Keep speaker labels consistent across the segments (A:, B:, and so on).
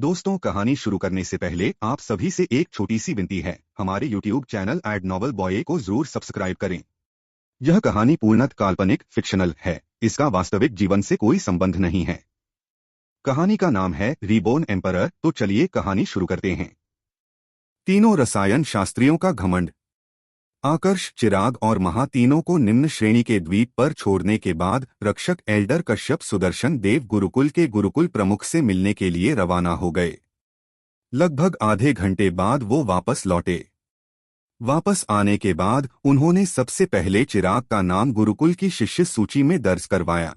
A: दोस्तों, कहानी शुरू करने से पहले आप सभी से एक छोटी सी विनती है। हमारे YouTube चैनल नॉवल बॉय को जरूर सब्सक्राइब करें। यह कहानी पूर्णतः काल्पनिक फिक्शनल है। इसका वास्तविक जीवन से कोई संबंध नहीं है। कहानी का नाम है रीबोर्न एम्परर। तो चलिए कहानी शुरू करते हैं। तीनों रसायन शास्त्रियों का घमंड। आकर्ष, चिराग और महा तीनों को निम्न श्रेणी के द्वीप पर छोड़ने के बाद रक्षक एल्डर कश्यप सुदर्शन देव गुरुकुल के गुरुकुल प्रमुख से मिलने के लिए रवाना हो गए। लगभग आधे घंटे बाद वो वापस लौटे। वापस आने के बाद उन्होंने सबसे पहले चिराग का नाम गुरुकुल की शिष्य सूची में दर्ज करवाया।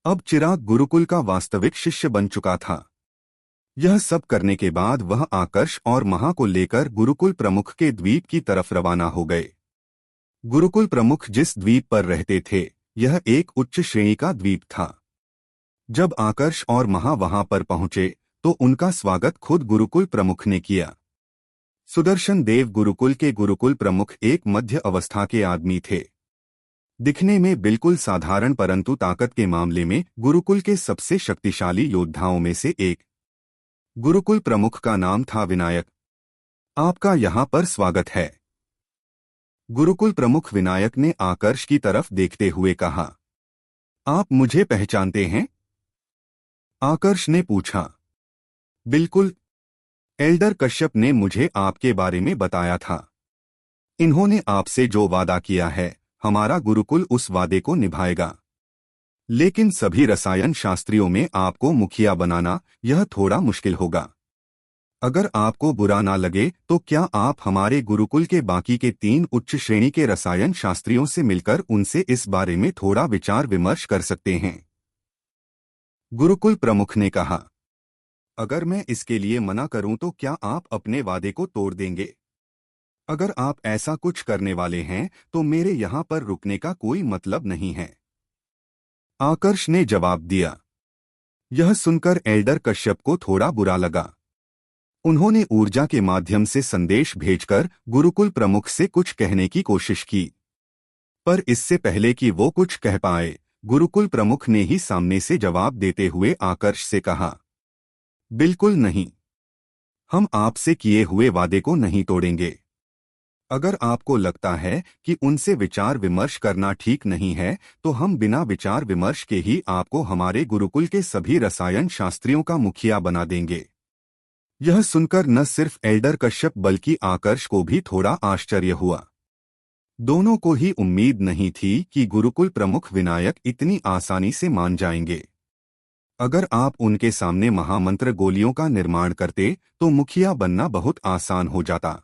A: अब चिराग गुरुकुल का वास्तविक शिष्य बन चुका था। यह सब करने के बाद वह आकर्ष और महा को लेकर गुरुकुल प्रमुख के द्वीप की तरफ रवाना हो गए। गुरुकुल प्रमुख जिस द्वीप पर रहते थे, यह एक उच्च श्रेणी का द्वीप था। जब आकर्ष और महा वहां पर पहुंचे तो उनका स्वागत खुद गुरुकुल प्रमुख ने किया। सुदर्शन देव गुरुकुल के गुरुकुल प्रमुख एक मध्य अवस्था के आदमी थे। दिखने में बिल्कुल साधारण, परंतु ताकत के मामले में गुरुकुल के सबसे शक्तिशाली योद्धाओं में से एक। गुरुकुल प्रमुख का नाम था विनायक। आपका यहाँ पर स्वागत है। गुरुकुल प्रमुख विनायक ने आकर्ष की तरफ देखते हुए कहा, आप मुझे पहचानते हैं? आकर्ष ने पूछा। बिल्कुल, एल्डर कश्यप ने मुझे आपके बारे में बताया था। इन्होंने आपसे जो वादा किया है, हमारा गुरुकुल उस वादे को निभाएगा। लेकिन सभी रसायन शास्त्रियों में आपको मुखिया बनाना, यह थोड़ा मुश्किल होगा। अगर आपको बुरा ना लगे तो क्या आप हमारे गुरुकुल के बाकी के 3 उच्च श्रेणी के रसायन शास्त्रियों से मिलकर उनसे इस बारे में थोड़ा विचार विमर्श कर सकते हैं? गुरुकुल प्रमुख ने कहा, अगर मैं इसके लिए मना करूं तो क्या आप अपने वादे को तोड़ देंगे? अगर आप ऐसा कुछ करने वाले हैं तो मेरे यहां पर रुकने का कोई मतलब नहीं है। आकर्ष ने जवाब दिया। यह सुनकर एल्डर कश्यप को थोड़ा बुरा लगा। उन्होंने ऊर्जा के माध्यम से संदेश भेजकर गुरुकुल प्रमुख से कुछ कहने की कोशिश की, पर इससे पहले कि वो कुछ कह पाए, गुरुकुल प्रमुख ने ही सामने से जवाब देते हुए आकर्ष से कहा, बिल्कुल नहीं, हम आपसे किए हुए वादे को नहीं तोड़ेंगे। अगर आपको लगता है कि उनसे विचार विमर्श करना ठीक नहीं है, तो हम बिना विचार विमर्श के ही आपको हमारे गुरुकुल के सभी रसायन शास्त्रियों का मुखिया बना देंगे। यह सुनकर न सिर्फ एल्डर कश्यप बल्कि आकर्ष को भी थोड़ा आश्चर्य हुआ। दोनों को ही उम्मीद नहीं थी कि गुरुकुल प्रमुख विनायक इतनी आसानी से मान जाएंगे। अगर आप उनके सामने महामंत्र गोलियों का निर्माण करते तो मुखिया बनना बहुत आसान हो जाता।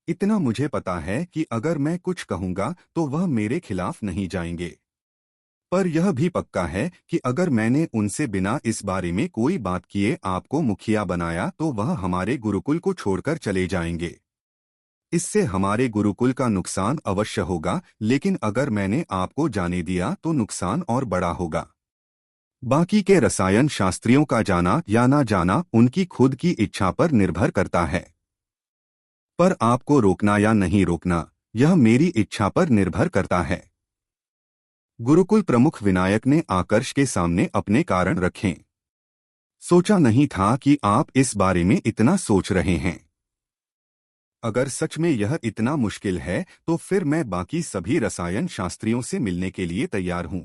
A: इतना मुझे पता है कि अगर मैं कुछ कहूंगा तो वह मेरे खिलाफ नहीं जाएंगे। पर यह भी पक्का है कि अगर मैंने उनसे बिना इस बारे में कोई बात किए आपको मुखिया बनाया तो वह हमारे गुरुकुल को छोड़कर चले जाएंगे। इससे हमारे गुरुकुल का नुकसान अवश्य होगा, लेकिन अगर मैंने आपको जाने दिया तो नुकसान और बड़ा होगा। बाकी के रसायन शास्त्रियों का जाना या ना जाना उनकी खुद की इच्छा पर निर्भर करता है, पर आपको रोकना या नहीं रोकना, यह मेरी इच्छा पर निर्भर करता है। गुरुकुल प्रमुख विनायक ने आकर्ष के सामने अपने कारण रखे। सोचा नहीं था कि आप इस बारे में इतना सोच रहे हैं। अगर सच में यह इतना मुश्किल है तो फिर मैं बाकी सभी रसायन शास्त्रियों से मिलने के लिए तैयार हूं।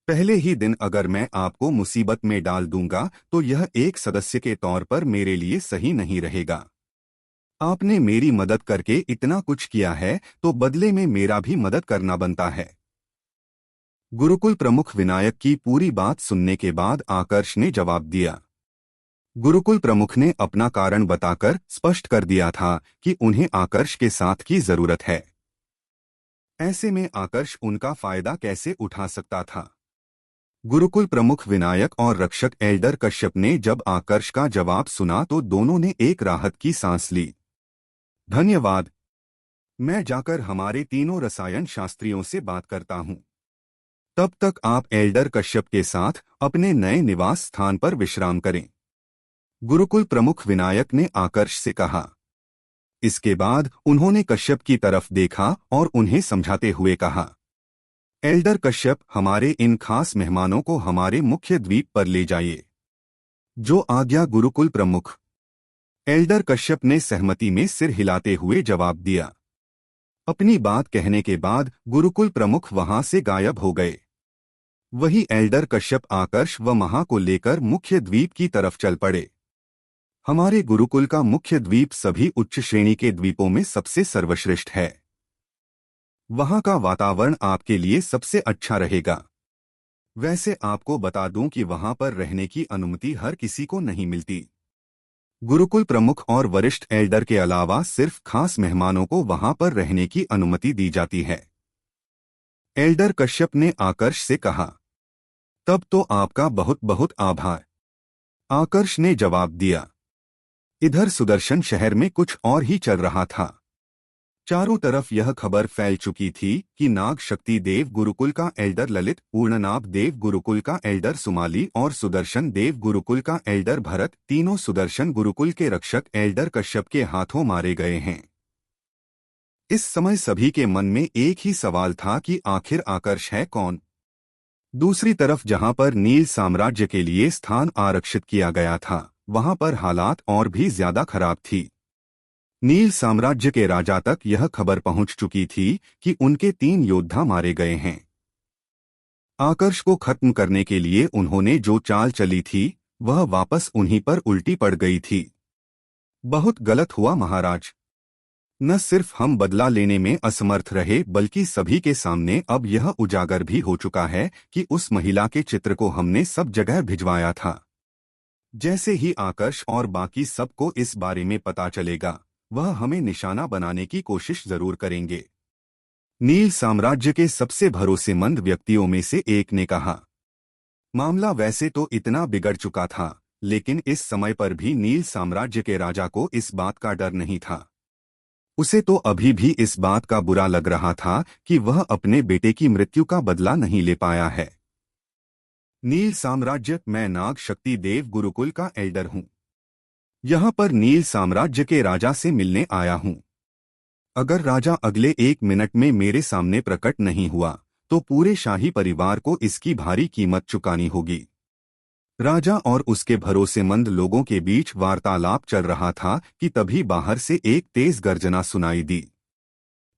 A: पहले ही दिन अगर मैं आपको मुसीबत में डाल दूंगा तो यह एक सदस्य के तौर पर मेरे लिए सही नहीं रहेगा। आपने मेरी मदद करके इतना कुछ किया है तो बदले में मेरा भी मदद करना बनता है। गुरुकुल प्रमुख विनायक की पूरी बात सुनने के बाद आकर्ष ने जवाब दिया। गुरुकुल प्रमुख ने अपना कारण बताकर स्पष्ट कर दिया था कि उन्हें आकर्ष के साथ की जरूरत है। ऐसे में आकर्ष उनका फायदा कैसे उठा सकता था? गुरुकुल प्रमुख विनायक और रक्षक एल्डर कश्यप ने जब आकर्ष का जवाब सुना तो दोनों ने एक राहत की सांस ली। धन्यवाद, मैं जाकर हमारे तीनों रसायन शास्त्रियों से बात करता हूं। तब तक आप एल्डर कश्यप के साथ अपने नए निवास स्थान पर विश्राम करें। गुरुकुल प्रमुख विनायक ने आकर्ष से कहा। इसके बाद उन्होंने कश्यप की तरफ देखा और उन्हें समझाते हुए कहा, एल्डर कश्यप, हमारे इन खास मेहमानों को हमारे मुख्य द्वीप पर ले जाइए। जो आज्ञा गुरुकुल प्रमुख। एल्डर कश्यप ने सहमति में सिर हिलाते हुए जवाब दिया। अपनी बात कहने के बाद गुरुकुल प्रमुख वहां से गायब हो गए। वही एल्डर कश्यप आकर्ष व महा को लेकर मुख्य द्वीप की तरफ चल पड़े। हमारे गुरुकुल का मुख्य द्वीप सभी उच्च श्रेणी के द्वीपों में सबसे सर्वश्रेष्ठ है। वहां का वातावरण आपके लिए सबसे अच्छा रहेगा। वैसे आपको बता दूं कि वहां पर रहने की अनुमति हर किसी को नहीं मिलती। गुरुकुल प्रमुख और वरिष्ठ एल्डर के अलावा सिर्फ खास मेहमानों को वहां पर रहने की अनुमति दी जाती है। एल्डर कश्यप ने आकर्ष से कहा। तब तो आपका बहुत बहुत आभार, आकर्ष ने जवाब दिया। इधर सुदर्शन शहर में कुछ और ही चल रहा था। चारों तरफ यह खबर फैल चुकी थी कि नाग शक्ति देव गुरुकुल का एल्डर ललित, पूर्णनाभ देव गुरुकुल का एल्डर सुमाली और सुदर्शन देव गुरुकुल का एल्डर भरत, तीनों सुदर्शन गुरुकुल के रक्षक एल्डर कश्यप के हाथों मारे गए हैं। इस समय सभी के मन में एक ही सवाल था कि आखिर आकर्ष है कौन। दूसरी तरफ जहां पर नील साम्राज्य के लिए स्थान आरक्षित किया गया था, वहां पर हालात और भी ज्यादा खराब थी। नील साम्राज्य के राजा तक यह खबर पहुंच चुकी थी कि उनके 3 योद्धा मारे गए हैं। आकर्ष को खत्म करने के लिए उन्होंने जो चाल चली थी वह वापस उन्हीं पर उल्टी पड़ गई थी। बहुत गलत हुआ महाराज। न सिर्फ हम बदला लेने में असमर्थ रहे बल्कि सभी के सामने अब यह उजागर भी हो चुका है कि उस महिला के चित्र को हमने सब जगह भिजवाया था। जैसे ही आकर्ष और बाकी सबको इस बारे में पता चलेगा, वह हमें निशाना बनाने की कोशिश जरूर करेंगे। नील साम्राज्य के सबसे भरोसेमंद व्यक्तियों में से एक ने कहा। मामला वैसे तो इतना बिगड़ चुका था, लेकिन इस समय पर भी नील साम्राज्य के राजा को इस बात का डर नहीं था। उसे तो अभी भी इस बात का बुरा लग रहा था कि वह अपने बेटे की मृत्यु का बदला नहीं ले पाया है। नील साम्राज्य, मैं नाग शक्ति देव गुरुकुल का एल्डर हूं। यहाँ पर नील साम्राज्य के राजा से मिलने आया हूँ। अगर राजा अगले 1 मिनट में मेरे सामने प्रकट नहीं हुआ तो पूरे शाही परिवार को इसकी भारी कीमत चुकानी होगी। राजा और उसके भरोसेमंद लोगों के बीच वार्तालाप चल रहा था कि तभी बाहर से एक तेज गर्जना सुनाई दी।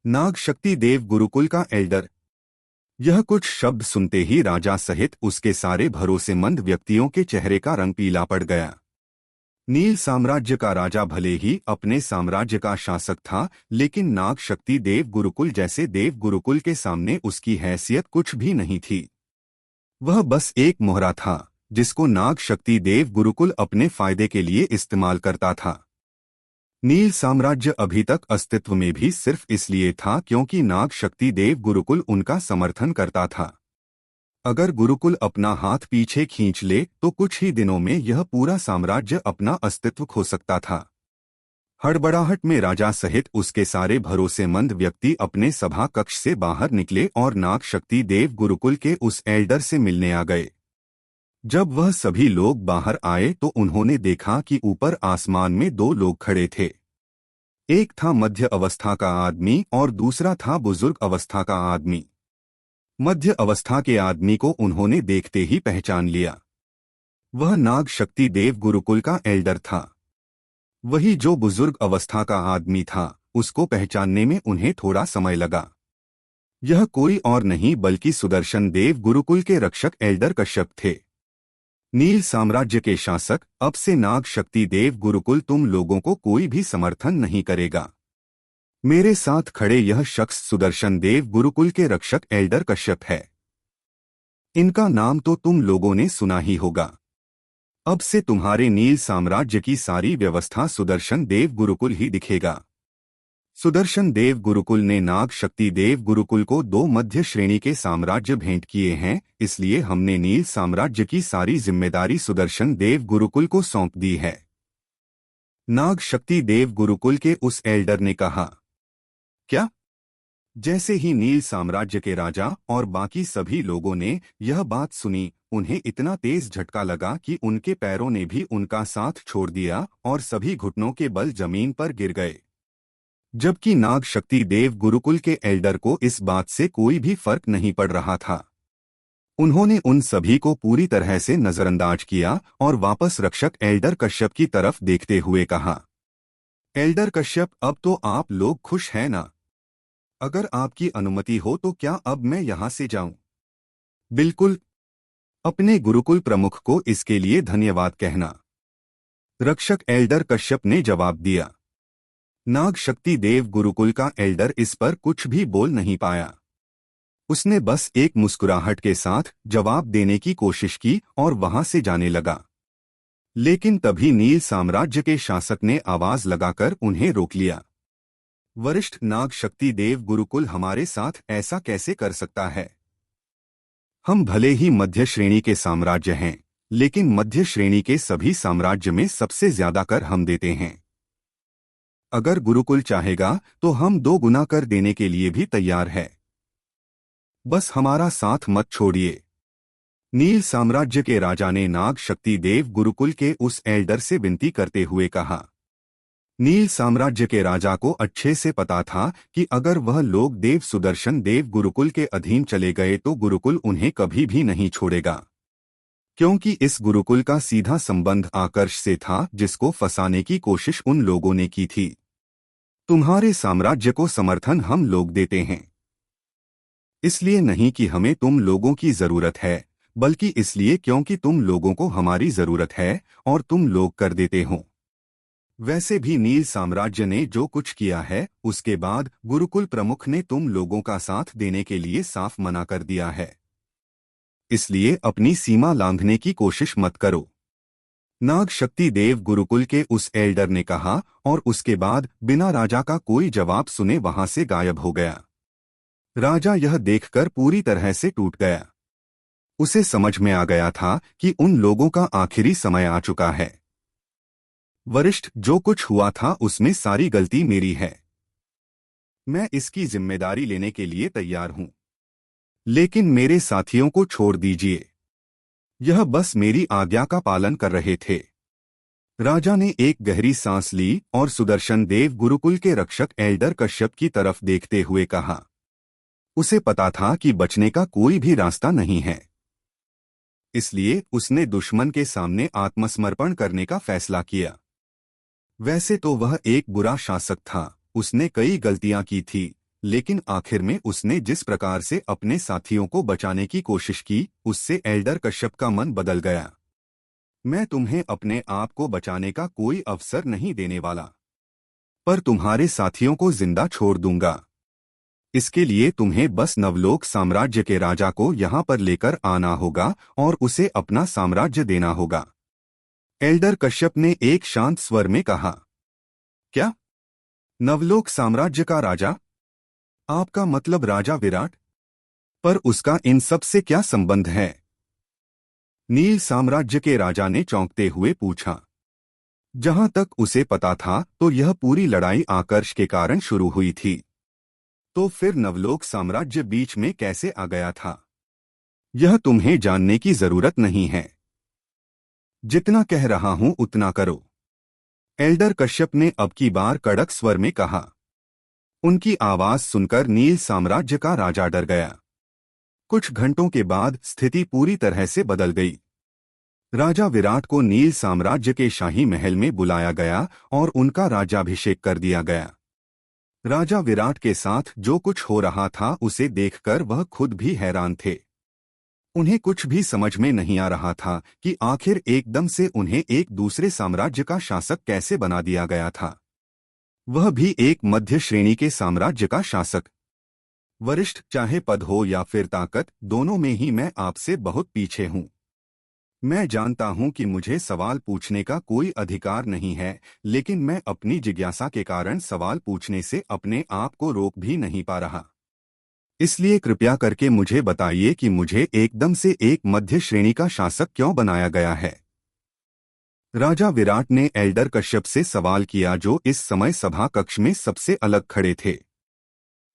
A: नाग शक्ति देव गुरुकुल का एल्डर। यह कुछ शब्द सुनते ही राजा सहित उसके सारे भरोसेमंद व्यक्तियों के चेहरे का रंग पीला पड़ गया। नील साम्राज्य का राजा भले ही अपने साम्राज्य का शासक था, लेकिन नाग शक्ति देव गुरुकुल जैसे देव गुरुकुल के सामने उसकी हैसियत कुछ भी नहीं थी। वह बस एक मोहरा था जिसको नाग शक्ति देव गुरुकुल अपने फायदे के लिए इस्तेमाल करता था। नील साम्राज्य अभी तक अस्तित्व में भी सिर्फ इसलिए था क्योंकि नाग शक्ति देव गुरुकुल उनका समर्थन करता था। अगर गुरुकुल अपना हाथ पीछे खींच ले तो कुछ ही दिनों में यह पूरा साम्राज्य अपना अस्तित्व खो सकता था। हड़बड़ाहट में राजा सहित उसके सारे भरोसेमंद व्यक्ति अपने सभा कक्ष से बाहर निकले और नाग शक्ति देव गुरुकुल के उस एल्डर से मिलने आ गए। जब वह सभी लोग बाहर आए तो उन्होंने देखा कि ऊपर आसमान में 2 लोग खड़े थे। एक था मध्य अवस्था का आदमी और दूसरा था बुजुर्ग अवस्था का आदमी। मध्य अवस्था के आदमी को उन्होंने देखते ही पहचान लिया। वह नाग शक्ति देव गुरुकुल का एल्डर था। वही जो बुजुर्ग अवस्था का आदमी था, उसको पहचानने में उन्हें थोड़ा समय लगा। यह कोई और नहीं बल्कि सुदर्शन देव गुरुकुल के रक्षक एल्डर कश्यप थे। नील साम्राज्य के शासक, अब से नाग शक्ति देव गुरुकुल तुम लोगों को कोई भी समर्थन नहीं करेगा। मेरे साथ खड़े यह शख्स सुदर्शन देव गुरुकुल के रक्षक एल्डर कश्यप है। इनका नाम तो तुम लोगों ने सुना ही होगा। अब से तुम्हारे नील साम्राज्य की सारी व्यवस्था सुदर्शन देव गुरुकुल ही दिखेगा। सुदर्शन देव गुरुकुल ने नाग शक्ति देव गुरुकुल को 2 मध्य श्रेणी के साम्राज्य भेंट किए हैं, इसलिए हमने नील साम्राज्य की सारी जिम्मेदारी सुदर्शन देव गुरुकुल को सौंप दी है। नाग शक्ति देव गुरुकुल के उस एल्डर ने कहा। क्या? जैसे ही नील साम्राज्य के राजा और बाकी सभी लोगों ने यह बात सुनी, उन्हें इतना तेज झटका लगा कि उनके पैरों ने भी उनका साथ छोड़ दिया और सभी घुटनों के बल जमीन पर गिर गए। जबकि नाग शक्ति देव गुरुकुल के एल्डर को इस बात से कोई भी फर्क नहीं पड़ रहा था। उन्होंने उन सभी को पूरी तरह से नजरअंदाज किया और वापस रक्षक एल्डर कश्यप की तरफ देखते हुए कहा, एल्डर कश्यप, अब तो आप लोग खुश हैं ना? अगर आपकी अनुमति हो तो क्या अब मैं यहाँ से जाऊं? बिल्कुल। अपने गुरुकुल प्रमुख को इसके लिए धन्यवाद कहना, रक्षक एल्डर कश्यप ने जवाब दिया। नाग शक्ति देव गुरुकुल का एल्डर इस पर कुछ भी बोल नहीं पाया। उसने बस एक मुस्कुराहट के साथ जवाब देने की कोशिश की और वहां से जाने लगा। लेकिन तभी नील साम्राज्य के शासक ने आवाज लगाकर उन्हें रोक लिया। वरिष्ठ नाग शक्ति देव गुरुकुल हमारे साथ ऐसा कैसे कर सकता है? हम भले ही मध्य श्रेणी के साम्राज्य हैं, लेकिन मध्य श्रेणी के सभी साम्राज्य में सबसे ज्यादा कर हम देते हैं। अगर गुरुकुल चाहेगा तो हम 2 गुना कर देने के लिए भी तैयार है। बस हमारा साथ मत छोड़िए। नील साम्राज्य के राजा ने नाग शक्ति देव गुरुकुल के उस एल्डर से विनती करते हुए कहा। नील साम्राज्य के राजा को अच्छे से पता था कि अगर वह लोग देव सुदर्शन देव गुरुकुल के अधीन चले गए तो गुरुकुल उन्हें कभी भी नहीं छोड़ेगा, क्योंकि इस गुरुकुल का सीधा संबंध आकर्ष से था, जिसको फंसाने की कोशिश उन लोगों ने की थी। तुम्हारे साम्राज्य को समर्थन हम लोग देते हैं, इसलिए नहीं कि हमें तुम लोगों की जरूरत है, बल्कि इसलिए क्योंकि तुम लोगों को हमारी जरूरत है और तुम लोग कर देते हो। वैसे भी नील साम्राज्य ने जो कुछ किया है, उसके बाद गुरुकुल प्रमुख ने तुम लोगों का साथ देने के लिए साफ मना कर दिया है। इसलिए अपनी सीमा लांघने की कोशिश मत करो। नाग शक्ति देव गुरुकुल के उस एल्डर ने कहा और उसके बाद बिना राजा का कोई जवाब सुने वहां से गायब हो गया। राजा यह देखकर पूरी तरह से टूट गया। उसे समझ में आ गया था कि उन लोगों का आखिरी समय आ चुका है। वरिष्ठ, जो कुछ हुआ था उसमें सारी गलती मेरी है। मैं इसकी जिम्मेदारी लेने के लिए तैयार हूं, लेकिन मेरे साथियों को छोड़ दीजिए। यह बस मेरी आज्ञा का पालन कर रहे थे। राजा ने एक गहरी सांस ली और सुदर्शन देव गुरुकुल के रक्षक एल्डर कश्यप की तरफ देखते हुए कहा। उसे पता था कि बचने का कोई भी रास्ता नहीं है, इसलिए उसने दुश्मन के सामने आत्मसमर्पण करने का फैसला किया। वैसे तो वह एक बुरा शासक था, उसने कई गलतियां की थी, लेकिन आखिर में उसने जिस प्रकार से अपने साथियों को बचाने की कोशिश की, उससे एल्डर कश्यप का मन बदल गया। मैं तुम्हें अपने आप को बचाने का कोई अवसर नहीं देने वाला, पर तुम्हारे साथियों को जिंदा छोड़ दूंगा। इसके लिए तुम्हें बस नवलोक साम्राज्य के राजा को यहाँ पर लेकर आना होगा और उसे अपना साम्राज्य देना होगा। एल्डर कश्यप ने एक शांत स्वर में कहा। क्या? नवलोक साम्राज्य का राजा? आपका मतलब राजा विराट? पर उसका इन सब से क्या संबंध है? नील साम्राज्य के राजा ने चौंकते हुए पूछा। जहां तक उसे पता था तो यह पूरी लड़ाई आकर्ष के कारण शुरू हुई थी, तो फिर नवलोक साम्राज्य बीच में कैसे आ गया था? यह तुम्हें जानने की जरूरत नहीं है। जितना कह रहा हूं उतना करो। एल्डर कश्यप ने अब की बार कड़क स्वर में कहा। उनकी आवाज सुनकर नील साम्राज्य का राजा डर गया। कुछ घंटों के बाद स्थिति पूरी तरह से बदल गई। राजा विराट को नील साम्राज्य के शाही महल में बुलाया गया और उनका राज्याभिषेक कर दिया गया। राजा विराट के साथ जो कुछ हो रहा था उसे देखकर वह खुद भी हैरान थे। उन्हें कुछ भी समझ में नहीं आ रहा था कि आखिर एकदम से उन्हें एक दूसरे साम्राज्य का शासक कैसे बना दिया गया था, वह भी एक मध्य श्रेणी के साम्राज्य का शासक। वरिष्ठ, चाहे पद हो या फिर ताकत, दोनों में ही मैं आपसे बहुत पीछे हूं। मैं जानता हूं कि मुझे सवाल पूछने का कोई अधिकार नहीं है, लेकिन मैं अपनी जिज्ञासा के कारण सवाल पूछने से अपने आप को रोक भी नहीं पा रहा। इसलिए कृपया करके मुझे बताइए कि मुझे एकदम से एक मध्य श्रेणी का शासक क्यों बनाया गया है? राजा विराट ने एल्डर कश्यप से सवाल किया, जो इस समय सभा कक्ष में सबसे अलग खड़े थे।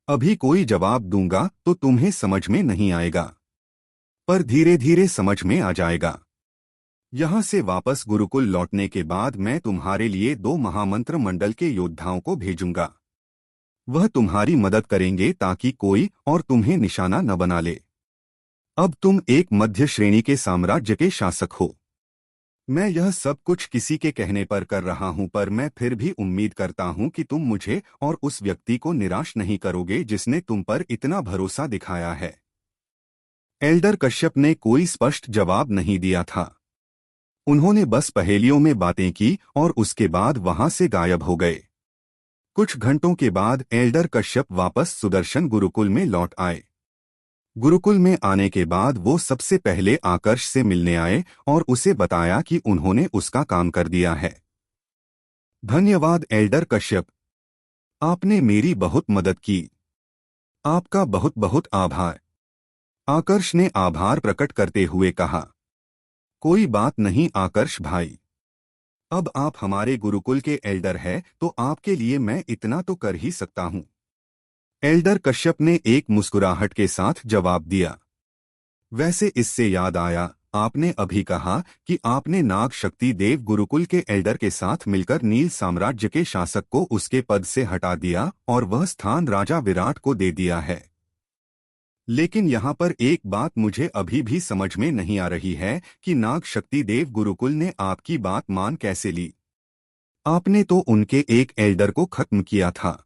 A: अभी कोई जवाब दूंगा तो तुम्हें समझ में नहीं आएगा, पर धीरे धीरे समझ में आ जाएगा। यहां से वापस गुरुकुल लौटने के बाद मैं तुम्हारे लिए 2 महामंत्र मंडल के योद्धाओं को भेजूंगा। वह तुम्हारी मदद करेंगे ताकि कोई और तुम्हें निशाना न बना ले। अब तुम एक मध्य श्रेणी के साम्राज्य के शासक हो। मैं यह सब कुछ किसी के कहने पर कर रहा हूं, पर मैं फिर भी उम्मीद करता हूं कि तुम मुझे और उस व्यक्ति को निराश नहीं करोगे जिसने तुम पर इतना भरोसा दिखाया है। एल्डर कश्यप ने कोई स्पष्ट जवाब नहीं दिया था। उन्होंने बस पहेलियों में बातें की और उसके बाद वहां से गायब हो गए। कुछ घंटों के बाद एल्डर कश्यप वापस सुदर्शन गुरुकुल में लौट आए। गुरुकुल में आने के बाद वो सबसे पहले आकर्ष से मिलने आए और उसे बताया कि उन्होंने उसका काम कर दिया है। धन्यवाद एल्डर कश्यप, आपने मेरी बहुत मदद की। आपका बहुत बहुत आभार। आकर्ष ने आभार प्रकट करते हुए कहा। कोई बात नहीं आकर्ष भाई, अब आप हमारे गुरुकुल के एल्डर हैं तो आपके लिए मैं इतना तो कर ही सकता हूँ। एल्डर कश्यप ने एक मुस्कुराहट के साथ जवाब दिया। वैसे इससे याद आया, आपने अभी कहा कि आपने नाग शक्ति देव गुरुकुल के एल्डर के साथ मिलकर नील साम्राज्य के शासक को उसके पद से हटा दिया और वह स्थान राजा विराट को दे दिया है। लेकिन यहाँ पर एक बात मुझे अभी भी समझ में नहीं आ रही है कि नाग शक्ति देव गुरुकुल ने आपकी बात मान कैसे ली। आपने तो उनके एक एल्डर को खत्म किया था,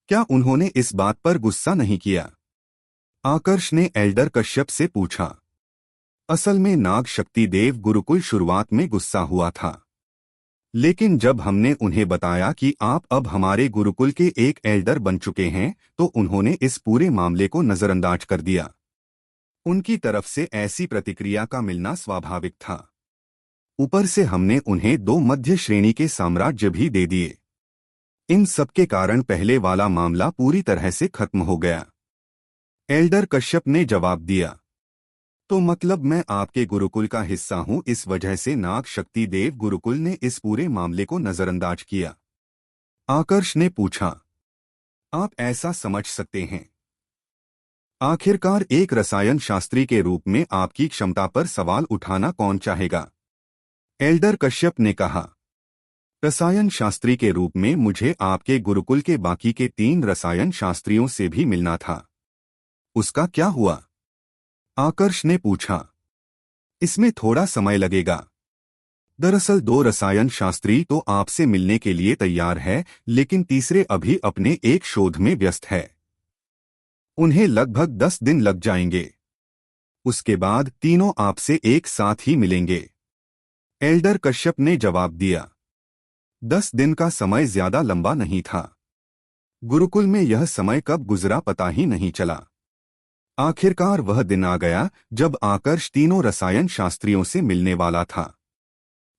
A: क्या उन्होंने इस बात पर गुस्सा नहीं किया? आकर्ष ने एल्डर कश्यप से पूछा। असल में नाग शक्ति देव गुरुकुल शुरुआत में गुस्सा हुआ था, लेकिन जब हमने उन्हें बताया कि आप अब हमारे गुरुकुल के एक एल्डर बन चुके हैं तो उन्होंने इस पूरे मामले को नजरअंदाज कर दिया। उनकी तरफ से ऐसी प्रतिक्रिया का मिलना स्वाभाविक था। ऊपर से हमने उन्हें 2 मध्य श्रेणी के साम्राज्य भी दे दिए। इन सब के कारण पहले वाला मामला पूरी तरह से खत्म हो गया। एल्डर कश्यप ने जवाब दिया। तो मतलब मैं आपके गुरुकुल का हिस्सा हूं, इस वजह से नाग शक्ति देव गुरुकुल ने इस पूरे मामले को नजरअंदाज किया? आकर्ष ने पूछा। आप ऐसा समझ सकते हैं। आखिरकार एक रसायन शास्त्री के रूप में आपकी क्षमता पर सवाल उठाना कौन चाहेगा? एल्डर कश्यप ने कहा। रसायन शास्त्री के रूप में मुझे आपके गुरुकुल के बाकी के 3 रसायन शास्त्रियों से भी मिलना था। उसका क्या हुआ? आकर्ष ने पूछा। इसमें थोड़ा समय लगेगा। दरअसल 2 रसायन शास्त्री तो आपसे मिलने के लिए तैयार है, लेकिन तीसरे अभी अपने एक शोध में व्यस्त है। उन्हें लगभग 10 दिन लग जाएंगे। उसके बाद तीनों आपसे एक साथ ही मिलेंगे। एल्डर कश्यप ने जवाब दिया। 10 दिन का समय ज्यादा लंबा नहीं था। गुरुकुल में यह समय कब गुजरा पता ही नहीं चला। आखिरकार वह दिन आ गया जब आकर्ष तीनों रसायन शास्त्रियों से मिलने वाला था।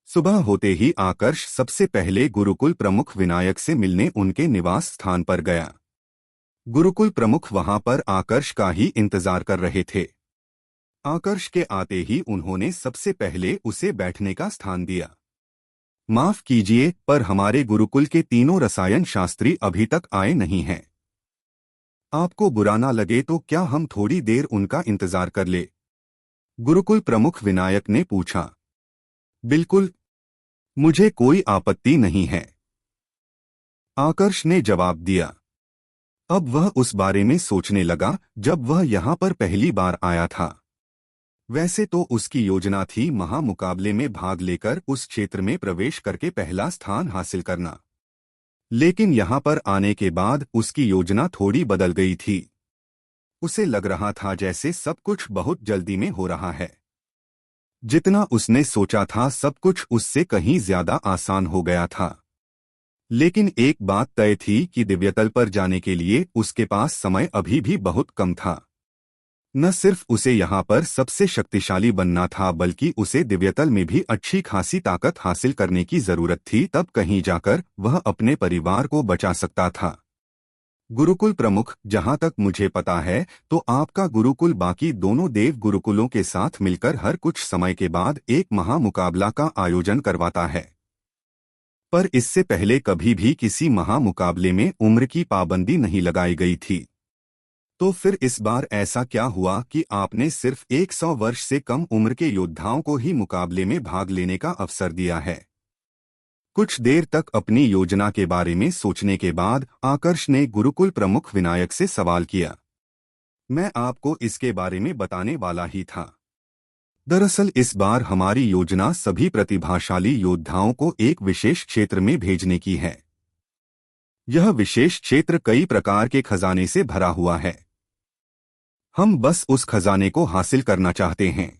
A: सुबह होते ही आकर्ष सबसे पहले गुरुकुल प्रमुख विनायक से मिलने उनके निवास स्थान पर गया। गुरुकुल प्रमुख वहां पर आकर्ष का ही इंतजार कर रहे थे। आकर्ष के आते ही उन्होंने सबसे पहले उसे बैठने का स्थान दिया। माफ कीजिए, पर हमारे गुरुकुल के तीनों रसायन शास्त्री अभी तक आए नहीं हैं। आपको बुरा ना लगे तो क्या हम थोड़ी देर उनका इंतजार कर ले? गुरुकुल प्रमुख विनायक ने पूछा। बिल्कुल, मुझे कोई आपत्ति नहीं है, आकर्ष ने जवाब दिया। अब वह उस बारे में सोचने लगा जब वह यहाँ पर पहली बार आया था। वैसे तो उसकी योजना थी महामुकाबले में भाग लेकर उस क्षेत्र में प्रवेश करके पहला स्थान हासिल करना, लेकिन यहाँ पर आने के बाद उसकी योजना थोड़ी बदल गई थी। उसे लग रहा था जैसे सब कुछ बहुत जल्दी में हो रहा है। जितना उसने सोचा था सब कुछ उससे कहीं ज्यादा आसान हो गया था। लेकिन एक बात तय थी कि दिव्यतल पर जाने के लिए उसके पास समय अभी भी बहुत कम था। न सिर्फ उसे यहाँ पर सबसे शक्तिशाली बनना था, बल्कि उसे दिव्यतल में भी अच्छी खासी ताकत हासिल करने की जरूरत थी, तब कहीं जाकर वह अपने परिवार को बचा सकता था। गुरुकुल प्रमुख, जहाँ तक मुझे पता है तो आपका गुरुकुल बाकी दोनों देव गुरुकुलों के साथ मिलकर हर कुछ समय के बाद एक महामुकाबला का आयोजन करवाता है। पर इससे पहले कभी भी किसी महामुकाबले में उम्र की पाबंदी नहीं लगाई गई थी। तो फिर इस बार ऐसा क्या हुआ कि आपने सिर्फ 100 वर्ष से कम उम्र के योद्धाओं को ही मुकाबले में भाग लेने का अवसर दिया है? कुछ देर तक अपनी योजना के बारे में सोचने के बाद आकर्ष ने गुरुकुल प्रमुख विनायक से सवाल किया। मैं आपको इसके बारे में बताने वाला ही था। दरअसल इस बार हमारी योजना सभी प्रतिभाशाली योद्धाओं को एक विशेष क्षेत्र में भेजने की है। यह विशेष क्षेत्र कई प्रकार के खजाने से भरा हुआ है। हम बस उस खजाने को हासिल करना चाहते हैं।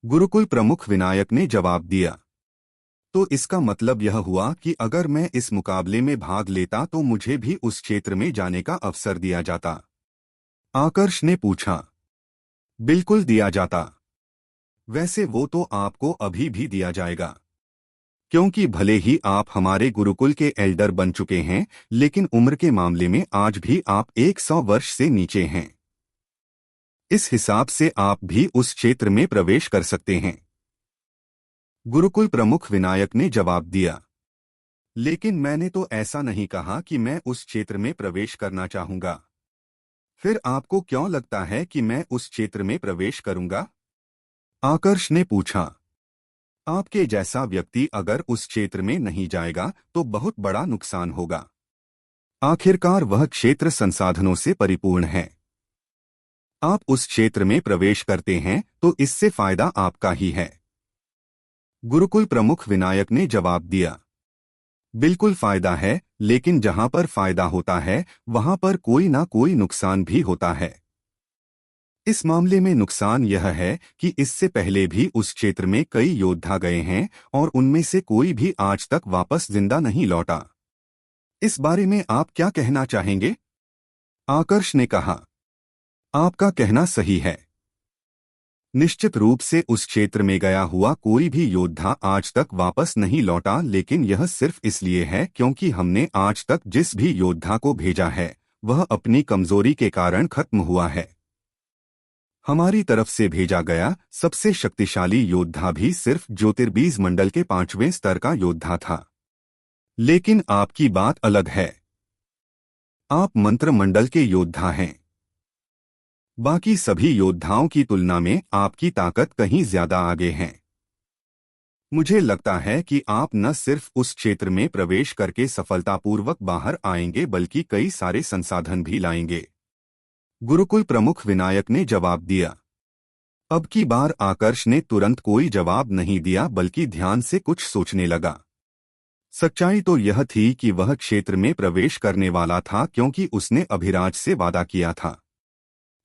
A: गुरुकुल प्रमुख विनायक ने जवाब दिया। तो इसका मतलब यह हुआ कि अगर मैं इस मुकाबले में भाग लेता तो मुझे भी उस क्षेत्र में जाने का अवसर दिया जाता? आकर्ष ने पूछा। बिल्कुल दिया जाता। वैसे वो तो आपको अभी भी दिया जाएगा, क्योंकि भले ही आप हमारे गुरुकुल के एल्डर बन चुके हैं, लेकिन उम्र के मामले में आज भी आप 100 वर्ष से नीचे हैं। इस हिसाब से आप भी उस क्षेत्र में प्रवेश कर सकते हैं। गुरुकुल प्रमुख विनायक ने जवाब दिया। लेकिन मैंने तो ऐसा नहीं कहा कि मैं उस क्षेत्र में प्रवेश करना चाहूंगा। फिर आपको क्यों लगता है कि मैं उस क्षेत्र में प्रवेश करूंगा? आकर्ष ने पूछा। आपके जैसा व्यक्ति अगर उस क्षेत्र में नहीं जाएगा तो बहुत बड़ा नुकसान होगा। आखिरकार वह क्षेत्र संसाधनों से परिपूर्ण है। आप उस क्षेत्र में प्रवेश करते हैं तो इससे फायदा आपका ही है। गुरुकुल प्रमुख विनायक ने जवाब दिया। बिल्कुल फायदा है, लेकिन जहां पर फायदा होता है वहां पर कोई ना कोई नुकसान भी होता है। इस मामले में नुकसान यह है कि इससे पहले भी उस क्षेत्र में कई योद्धा गए हैं और उनमें से कोई भी आज तक वापस जिंदा नहीं लौटा। इस बारे में आप क्या कहना चाहेंगे? आकर्ष ने कहा। आपका कहना सही है। निश्चित रूप से उस क्षेत्र में गया हुआ कोई भी योद्धा आज तक वापस नहीं लौटा, लेकिन यह सिर्फ इसलिए है क्योंकि हमने आज तक जिस भी योद्धा को भेजा है वह अपनी कमजोरी के कारण खत्म हुआ है। हमारी तरफ से भेजा गया सबसे शक्तिशाली योद्धा भी सिर्फ ज्योतिर्बीज मंडल के 5वें स्तर का योद्धा था। लेकिन आपकी बात अलग है। आप मंत्र मंडल के योद्धा हैं। बाकी सभी योद्धाओं की तुलना में आपकी ताकत कहीं ज्यादा आगे है। मुझे लगता है कि आप न सिर्फ उस क्षेत्र में प्रवेश करके सफलतापूर्वक बाहर आएंगे बल्कि कई सारे संसाधन भी लाएंगे। गुरुकुल प्रमुख विनायक ने जवाब दिया। अब की बार आकर्ष ने तुरंत कोई जवाब नहीं दिया बल्कि ध्यान से कुछ सोचने लगा। सच्चाई तो यह थी कि वह क्षेत्र में प्रवेश करने वाला था क्योंकि उसने अभिराज से वादा किया था।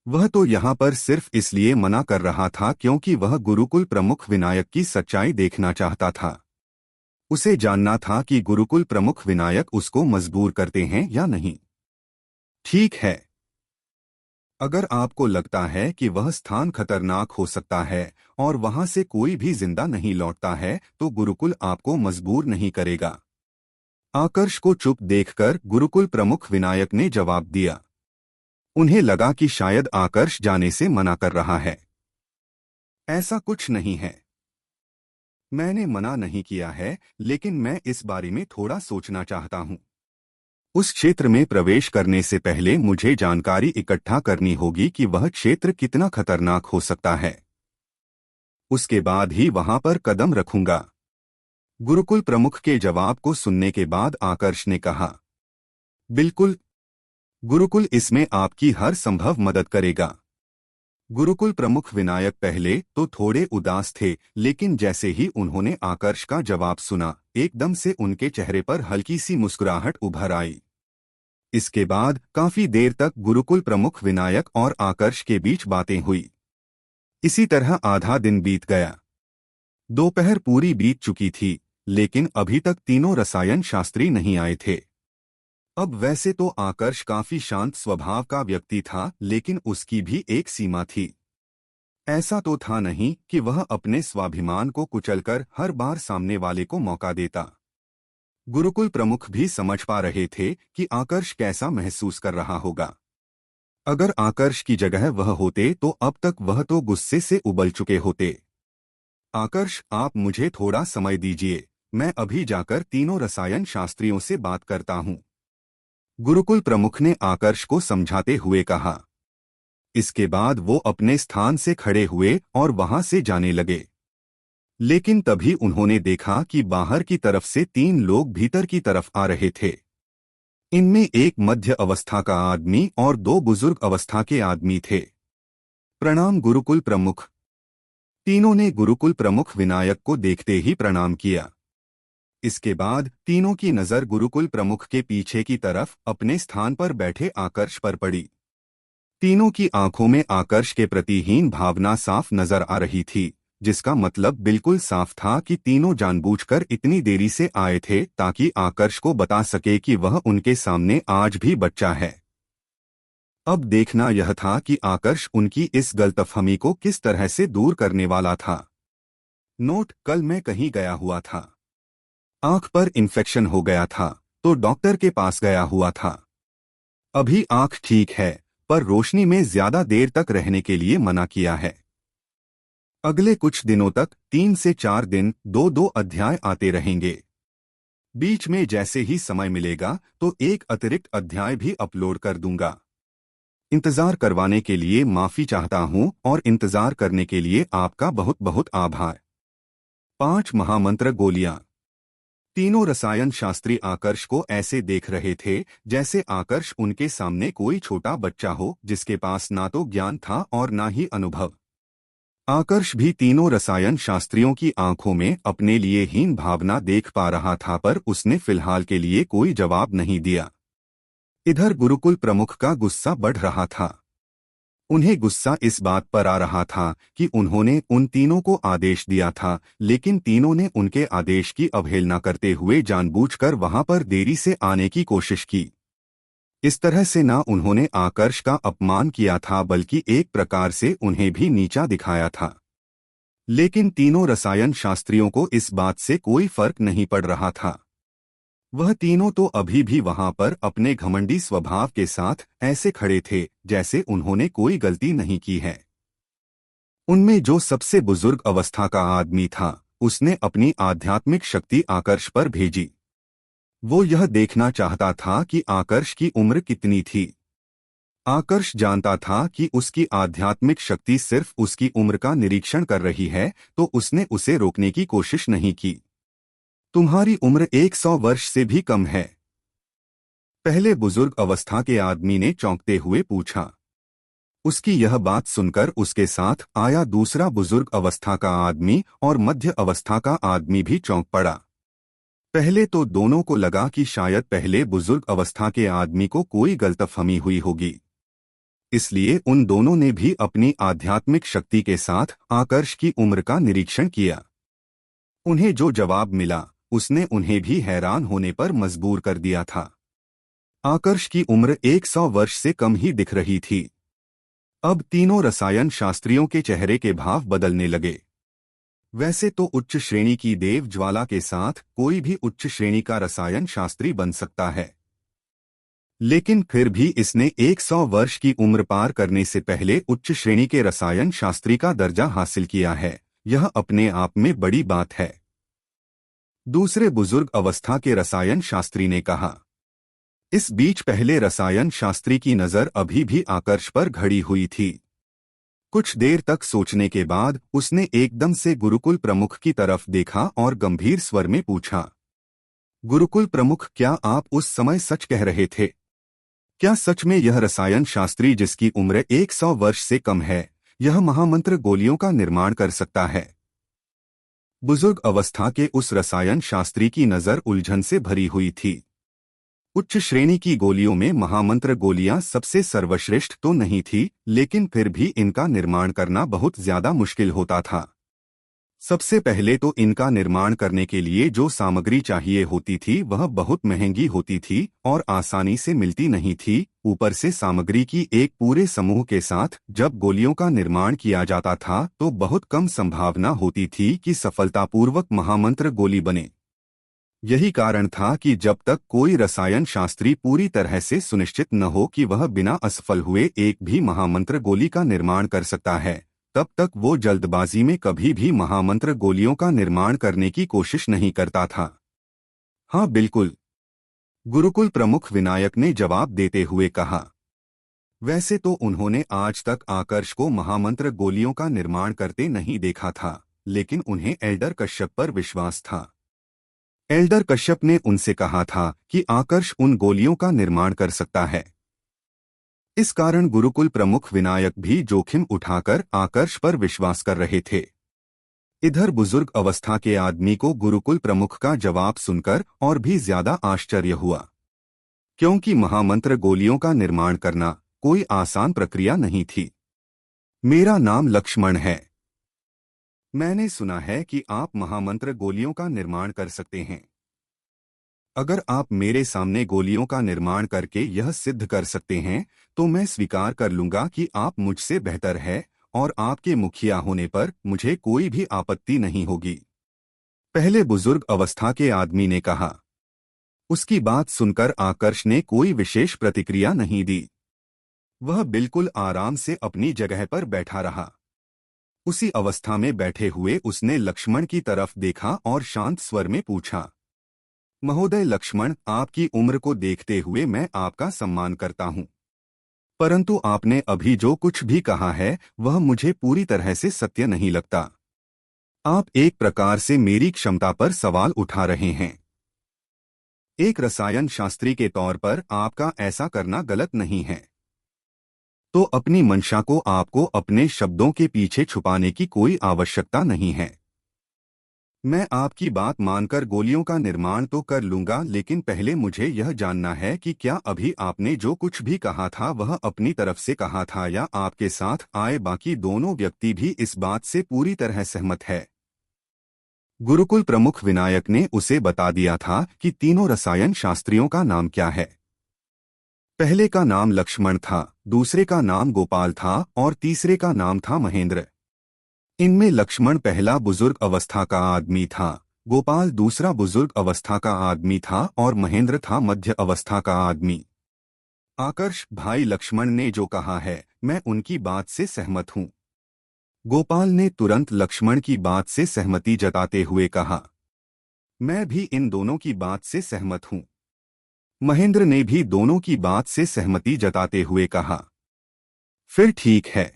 A: वह तो यहाँ पर सिर्फ इसलिए मना कर रहा था क्योंकि वह गुरुकुल प्रमुख विनायक की सच्चाई देखना चाहता था। उसे जानना था कि गुरुकुल प्रमुख विनायक उसको मजबूर करते हैं या नहीं। ठीक है, अगर आपको लगता है कि वह स्थान खतरनाक हो सकता है और वहां से कोई भी जिंदा नहीं लौटता है तो गुरुकुल आपको मजबूर नहीं करेगा। आकर्ष को चुप देखकर गुरुकुल प्रमुख विनायक ने जवाब दिया। उन्हें लगा कि शायद आकर्ष जाने से मना कर रहा है। ऐसा कुछ नहीं है। मैंने मना नहीं किया है, लेकिन मैं इस बारे में थोड़ा सोचना चाहता हूं। उस क्षेत्र में प्रवेश करने से पहले मुझे जानकारी इकट्ठा करनी होगी कि वह क्षेत्र कितना खतरनाक हो सकता है। उसके बाद ही वहां पर कदम रखूंगा। गुरुकुल प्रमुख के जवाब को सुनने के बाद आकर्ष ने कहा। बिल्कुल, गुरुकुल इसमें आपकी हर संभव मदद करेगा। गुरुकुल प्रमुख विनायक पहले तो थोड़े उदास थे, लेकिन जैसे ही उन्होंने आकर्ष का जवाब सुना एकदम से उनके चेहरे पर हल्की सी मुस्कुराहट उभर आई। इसके बाद काफी देर तक गुरुकुल प्रमुख विनायक और आकर्ष के बीच बातें हुई। इसी तरह आधा दिन बीत गया। दोपहर पूरी बीत चुकी थी, लेकिन अभी तक तीनों रसायन शास्त्री नहीं आए थे। अब वैसे तो आकर्ष काफी शांत स्वभाव का व्यक्ति था, लेकिन उसकी भी एक सीमा थी। ऐसा तो था नहीं कि वह अपने स्वाभिमान को कुचलकर हर बार सामने वाले को मौका देता। गुरुकुल प्रमुख भी समझ पा रहे थे कि आकर्ष कैसा महसूस कर रहा होगा। अगर आकर्ष की जगह वह होते तो अब तक वह तो गुस्से से उबल चुके होते। आकर्ष, आप मुझे थोड़ा समय दीजिए, मैं अभी जाकर तीनों रसायन शास्त्रियों से बात करता हूँ। गुरुकुल प्रमुख ने आकर्ष को समझाते हुए कहा। इसके बाद वो अपने स्थान से खड़े हुए और वहां से जाने लगे। लेकिन तभी उन्होंने देखा कि बाहर की तरफ से 3 लोग भीतर की तरफ आ रहे थे। इनमें एक मध्य अवस्था का आदमी और दो बुजुर्ग अवस्था के आदमी थे। प्रणाम गुरुकुल प्रमुख। तीनों ने गुरुकुल प्रमुख विनायक को देखते ही प्रणाम किया। इसके बाद तीनों की नजर गुरुकुल प्रमुख के पीछे की तरफ अपने स्थान पर बैठे आकर्ष पर पड़ी। तीनों की आंखों में आकर्ष के प्रति हीन भावना साफ नजर आ रही थी, जिसका मतलब बिल्कुल साफ था कि तीनों जानबूझकर इतनी देरी से आए थे ताकि आकर्ष को बता सके कि वह उनके सामने आज भी बच्चा है। अब देखना यह था कि आकर्ष उनकी इस गलतफहमी को किस तरह से दूर करने वाला था। नोट: कल मैं कहीं गया हुआ था। आंख पर इन्फेक्शन हो गया था तो डॉक्टर के पास गया हुआ था। अभी आंख ठीक है, पर रोशनी में ज्यादा देर तक रहने के लिए मना किया है। अगले कुछ दिनों तक 3 से 4 दिन 2-2 अध्याय आते रहेंगे। बीच में जैसे ही समय मिलेगा तो एक अतिरिक्त अध्याय भी अपलोड कर दूंगा। इंतजार करवाने के लिए माफी चाहता हूं और इंतजार करने के लिए आपका बहुत बहुत आभार। 5 महामंत्र गोलियां। तीनों रसायन शास्त्री आकर्ष को ऐसे देख रहे थे जैसे आकर्ष उनके सामने कोई छोटा बच्चा हो जिसके पास ना तो ज्ञान था और ना ही अनुभव। आकर्ष भी तीनों रसायन शास्त्रियों की आंखों में अपने लिए हीन भावना देख पा रहा था, पर उसने फिलहाल के लिए कोई जवाब नहीं दिया। इधर गुरुकुल प्रमुख का गुस्सा बढ़ रहा था। उन्हें गुस्सा इस बात पर आ रहा था कि उन्होंने उन तीनों को आदेश दिया था, लेकिन तीनों ने उनके आदेश की अवहेलना करते हुए जानबूझकर वहां पर देरी से आने की कोशिश की। इस तरह से ना उन्होंने आकर्ष का अपमान किया था, बल्कि एक प्रकार से उन्हें भी नीचा दिखाया था। लेकिन तीनों रसायन शास्त्रियों को इस बात से कोई फर्क नहीं पड़ रहा था। वह तीनों तो अभी भी वहां पर अपने घमंडी स्वभाव के साथ ऐसे खड़े थे जैसे उन्होंने कोई गलती नहीं की है। उनमें जो सबसे बुजुर्ग अवस्था का आदमी था, उसने अपनी आध्यात्मिक शक्ति आकर्ष पर भेजी। वो यह देखना चाहता था कि आकर्ष की उम्र कितनी थी। आकर्ष जानता था कि उसकी आध्यात्मिक शक्ति सिर्फ उसकी उम्र का निरीक्षण कर रही है, तो उसने उसे रोकने की कोशिश नहीं की। तुम्हारी उम्र 100 वर्ष से भी कम है, पहले बुजुर्ग अवस्था के आदमी ने चौंकते हुए पूछा। उसकी यह बात सुनकर उसके साथ आया दूसरा बुजुर्ग अवस्था का आदमी और मध्य अवस्था का आदमी भी चौंक पड़ा। पहले तो दोनों को लगा कि शायद पहले बुजुर्ग अवस्था के आदमी को कोई गलतफहमी हुई होगी, इसलिए उन दोनों ने भी अपनी आध्यात्मिक शक्ति के साथ आकर्ष की उम्र का निरीक्षण किया। उन्हें जो जवाब मिला उसने उन्हें भी हैरान होने पर मजबूर कर दिया था। आकर्ष की उम्र 100 वर्ष से कम ही दिख रही थी। अब तीनों रसायन शास्त्रियों के चेहरे के भाव बदलने लगे। वैसे तो उच्च श्रेणी की देव ज्वाला के साथ कोई भी उच्च श्रेणी का रसायन शास्त्री बन सकता है, लेकिन फिर भी इसने 100 वर्ष की उम्र पार करने से पहले उच्च श्रेणी के रसायन शास्त्री का दर्जा हासिल किया है। यह अपने आप में बड़ी बात है। दूसरे बुजुर्ग अवस्था के रसायन शास्त्री ने कहा। इस बीच पहले रसायन शास्त्री की नजर अभी भी आकर्ष पर घड़ी हुई थी। कुछ देर तक सोचने के बाद उसने एकदम से गुरुकुल प्रमुख की तरफ देखा और गंभीर स्वर में पूछा, गुरुकुल प्रमुख, क्या आप उस समय सच कह रहे थे? क्या सच में यह रसायन शास्त्री जिसकी उम्र 100 वर्ष से कम है, यह महामंत्र गोलियों का निर्माण कर सकता है? बुजुर्ग अवस्था के उस रसायन शास्त्री की नजर उलझन से भरी हुई थी। उच्च श्रेणी की गोलियों में महामंत्र गोलियां सबसे सर्वश्रेष्ठ तो नहीं थी, लेकिन फिर भी इनका निर्माण करना बहुत ज्यादा मुश्किल होता था। सबसे पहले तो इनका निर्माण करने के लिए जो सामग्री चाहिए होती थी वह बहुत महंगी होती थी और आसानी से मिलती नहीं थी। ऊपर से सामग्री की एक पूरे समूह के साथ जब गोलियों का निर्माण किया जाता था तो बहुत कम संभावना होती थी कि सफलतापूर्वक महामंत्र गोली बने। यही कारण था कि जब तक कोई रसायन शास्त्री पूरी तरह से सुनिश्चित न हो कि वह बिना असफल हुए एक भी महामंत्र गोली का निर्माण कर सकता है, तब तक वो जल्दबाजी में कभी भी महामंत्र गोलियों का निर्माण करने की कोशिश नहीं करता था। हाँ बिल्कुल, गुरुकुल प्रमुख विनायक ने जवाब देते हुए कहा। वैसे तो उन्होंने आज तक आकर्ष को महामंत्र गोलियों का निर्माण करते नहीं देखा था, लेकिन उन्हें एल्डर कश्यप पर विश्वास था। एल्डर कश्यप ने उनसे कहा था कि आकर्ष उन गोलियों का निर्माण कर सकता है। इस कारण गुरुकुल प्रमुख विनायक भी जोखिम उठाकर आकर्ष पर विश्वास कर रहे थे। इधर बुजुर्ग अवस्था के आदमी को गुरुकुल प्रमुख का जवाब सुनकर और भी ज्यादा आश्चर्य हुआ, क्योंकि महामंत्र गोलियों का निर्माण करना कोई आसान प्रक्रिया नहीं थी। मेरा नाम लक्ष्मण है। मैंने सुना है कि आप महामंत्र गोलियों का निर्माण कर सकते हैं। अगर आप मेरे सामने गोलियों का निर्माण करके यह सिद्ध कर सकते हैं तो मैं स्वीकार कर लूंगा कि आप मुझसे बेहतर है और आपके मुखिया होने पर मुझे कोई भी आपत्ति नहीं होगी, पहले बुजुर्ग अवस्था के आदमी ने कहा। उसकी बात सुनकर आकर्ष ने कोई विशेष प्रतिक्रिया नहीं दी। वह बिल्कुल आराम से अपनी जगह पर बैठा रहा। उसी अवस्था में बैठे हुए उसने लक्ष्मण की तरफ देखा और शांत स्वर में पूछा, महोदय लक्ष्मण, आपकी उम्र को देखते हुए मैं आपका सम्मान करता हूं, परंतु आपने अभी जो कुछ भी कहा है वह मुझे पूरी तरह से सत्य नहीं लगता। आप एक प्रकार से मेरी क्षमता पर सवाल उठा रहे हैं। एक रसायन शास्त्री के तौर पर आपका ऐसा करना गलत नहीं है, तो अपनी मंशा को आपको अपने शब्दों के पीछे छुपाने की कोई आवश्यकता नहीं है। मैं आपकी बात मानकर गोलियों का निर्माण तो कर लूंगा, लेकिन पहले मुझे यह जानना है कि क्या अभी आपने जो कुछ भी कहा था वह अपनी तरफ से कहा था या आपके साथ आए बाकी दोनों व्यक्ति भी इस बात से पूरी तरह सहमत है। गुरुकुल प्रमुख विनायक ने उसे बता दिया था कि तीनों रसायन शास्त्रियों का नाम क्या है। पहले का नाम लक्ष्मण था, दूसरे का नाम गोपाल था और तीसरे का नाम था महेंद्र। इनमें लक्ष्मण पहला बुजुर्ग अवस्था का आदमी था, गोपाल दूसरा बुजुर्ग अवस्था का आदमी था और महेंद्र था मध्य अवस्था का आदमी। आकर्ष, भाई लक्ष्मण ने जो कहा है मैं उनकी बात से सहमत हूँ। गोपाल ने तुरंत लक्ष्मण की बात से सहमति जताते हुए कहा, मैं भी इन दोनों की बात से सहमत हूँ। महेंद्र ने भी दोनों की बात से सहमति जताते हुए कहा, फिर ठीक है।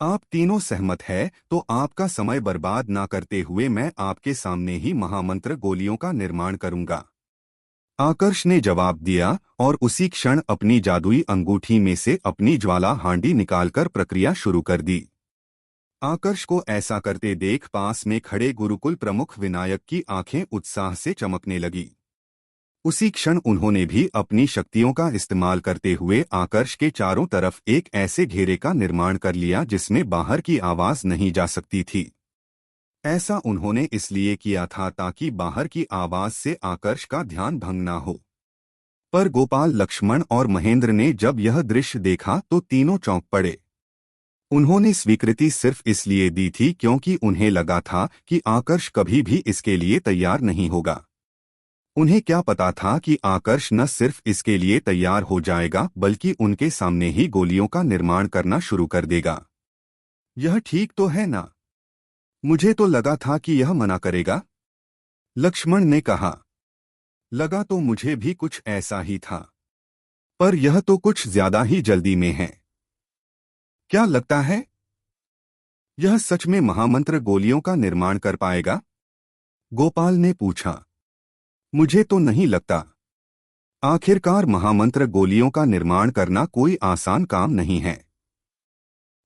A: आप तीनों सहमत है तो आपका समय बर्बाद ना करते हुए मैं आपके सामने ही महामंत्र गोलियों का निर्माण करूंगा। आकर्ष ने जवाब दिया और उसी क्षण अपनी जादुई अंगूठी में से अपनी ज्वाला हांडी निकालकर प्रक्रिया शुरू कर दी। आकर्ष को ऐसा करते देख पास में खड़े गुरुकुल प्रमुख विनायक की आंखें उत्साह से चमकने लगी। उसी क्षण उन्होंने भी अपनी शक्तियों का इस्तेमाल करते हुए आकर्ष के चारों तरफ एक ऐसे घेरे का निर्माण कर लिया जिसमें बाहर की आवाज नहीं जा सकती थी। ऐसा उन्होंने इसलिए किया था ताकि बाहर की आवाज से आकर्ष का ध्यान भंग ना हो। पर गोपाल, लक्ष्मण और महेंद्र ने जब यह दृश्य देखा तो तीनों चौंक पड़े। उन्होंने स्वीकृति सिर्फ इसलिए दी थी क्योंकि उन्हें लगा था कि आकर्ष कभी भी इसके लिए तैयार नहीं होगा। उन्हें क्या पता था कि आकर्ष न सिर्फ इसके लिए तैयार हो जाएगा बल्कि उनके सामने ही गोलियों का निर्माण करना शुरू कर देगा। यह ठीक तो है ना? मुझे तो लगा था कि यह मना करेगा, लक्ष्मण ने कहा। लगा तो मुझे भी कुछ ऐसा ही था, पर यह तो कुछ ज्यादा ही जल्दी में है। क्या लगता है यह सच में महामंत्र गोलियों का निर्माण कर पाएगा? गोपाल ने पूछा। मुझे तो नहीं लगता। आखिरकार महामंत्र गोलियों का निर्माण करना कोई आसान काम नहीं है।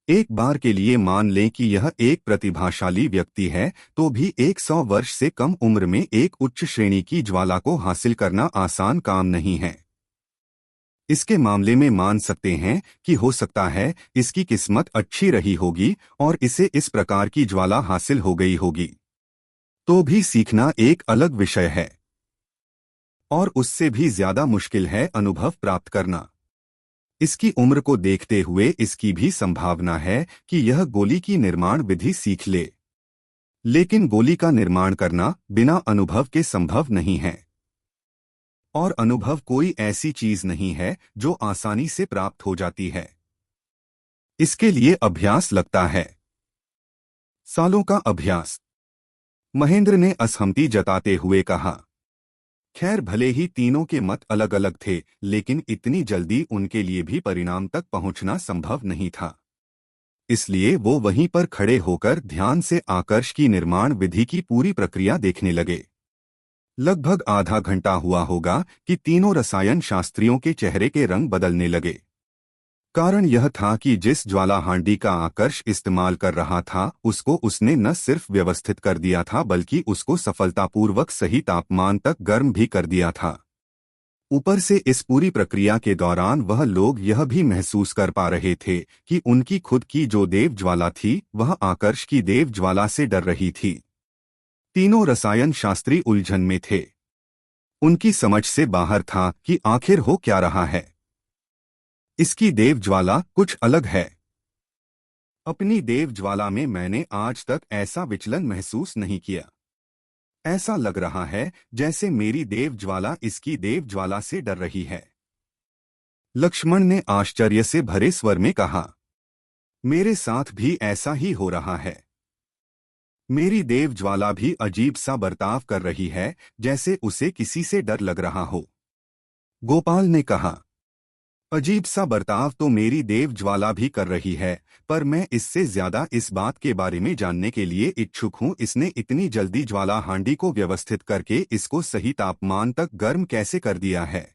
A: एक बार के लिए मान लें कि यह एक प्रतिभाशाली व्यक्ति है तो भी 100 वर्ष से कम उम्र में एक उच्च श्रेणी की ज्वाला को हासिल करना आसान काम नहीं है। इसके मामले में मान सकते हैं कि हो सकता है इसकी किस्मत अच्छी रही होगी और इसे इस प्रकार की ज्वाला हासिल हो गई होगी। तो भी सीखना एक अलग विषय है और उससे भी ज्यादा मुश्किल है अनुभव प्राप्त करना। इसकी उम्र को देखते हुए इसकी भी संभावना है कि यह गोली की निर्माण विधि सीख ले, लेकिन गोली का निर्माण करना बिना अनुभव के संभव नहीं है। और अनुभव कोई ऐसी चीज नहीं है जो आसानी से प्राप्त हो जाती है। इसके लिए अभ्यास लगता है, सालों का अभ्यास। महेंद्र ने असहमति जताते हुए कहा। खैर, भले ही तीनों के मत अलग अलग थे, लेकिन इतनी जल्दी उनके लिए भी परिणाम तक पहुंचना संभव नहीं था। इसलिए वो वहीं पर खड़े होकर ध्यान से आकर्ष की निर्माण विधि की पूरी प्रक्रिया देखने लगे। लगभग आधा घंटा हुआ होगा कि तीनों रसायन शास्त्रियों के चेहरे के रंग बदलने लगे। कारण यह था कि जिस ज्वाला हांडी का आकर्ष इस्तेमाल कर रहा था उसको उसने न सिर्फ व्यवस्थित कर दिया था बल्कि उसको सफलतापूर्वक सही तापमान तक गर्म भी कर दिया था। ऊपर से इस पूरी प्रक्रिया के दौरान वह लोग यह भी महसूस कर पा रहे थे कि उनकी खुद की जो देव ज्वाला थी वह आकर्ष की देव ज्वाला से डर रही थी। तीनों रसायन शास्त्री उलझन में थे। उनकी समझ से बाहर था कि आखिर हो क्या रहा है। इसकी देव ज्वाला कुछ अलग है। अपनी देव ज्वाला में मैंने आज तक ऐसा विचलन महसूस नहीं किया। ऐसा लग रहा है जैसे मेरी देव ज्वाला इसकी देव ज्वाला से डर रही है। लक्ष्मण ने आश्चर्य से भरे स्वर में कहा, मेरे साथ भी ऐसा ही हो रहा है। मेरी देव ज्वाला भी अजीब सा बर्ताव कर रही है, जैसे उसे किसी से डर लग रहा हो। गोपाल ने कहा, अजीब सा बर्ताव तो मेरी देव ज्वाला भी कर रही है, पर मैं इससे ज्यादा इस बात के बारे में जानने के लिए इच्छुक हूं इसने इतनी जल्दी ज्वाला हांडी को व्यवस्थित करके इसको सही तापमान तक गर्म कैसे कर दिया है।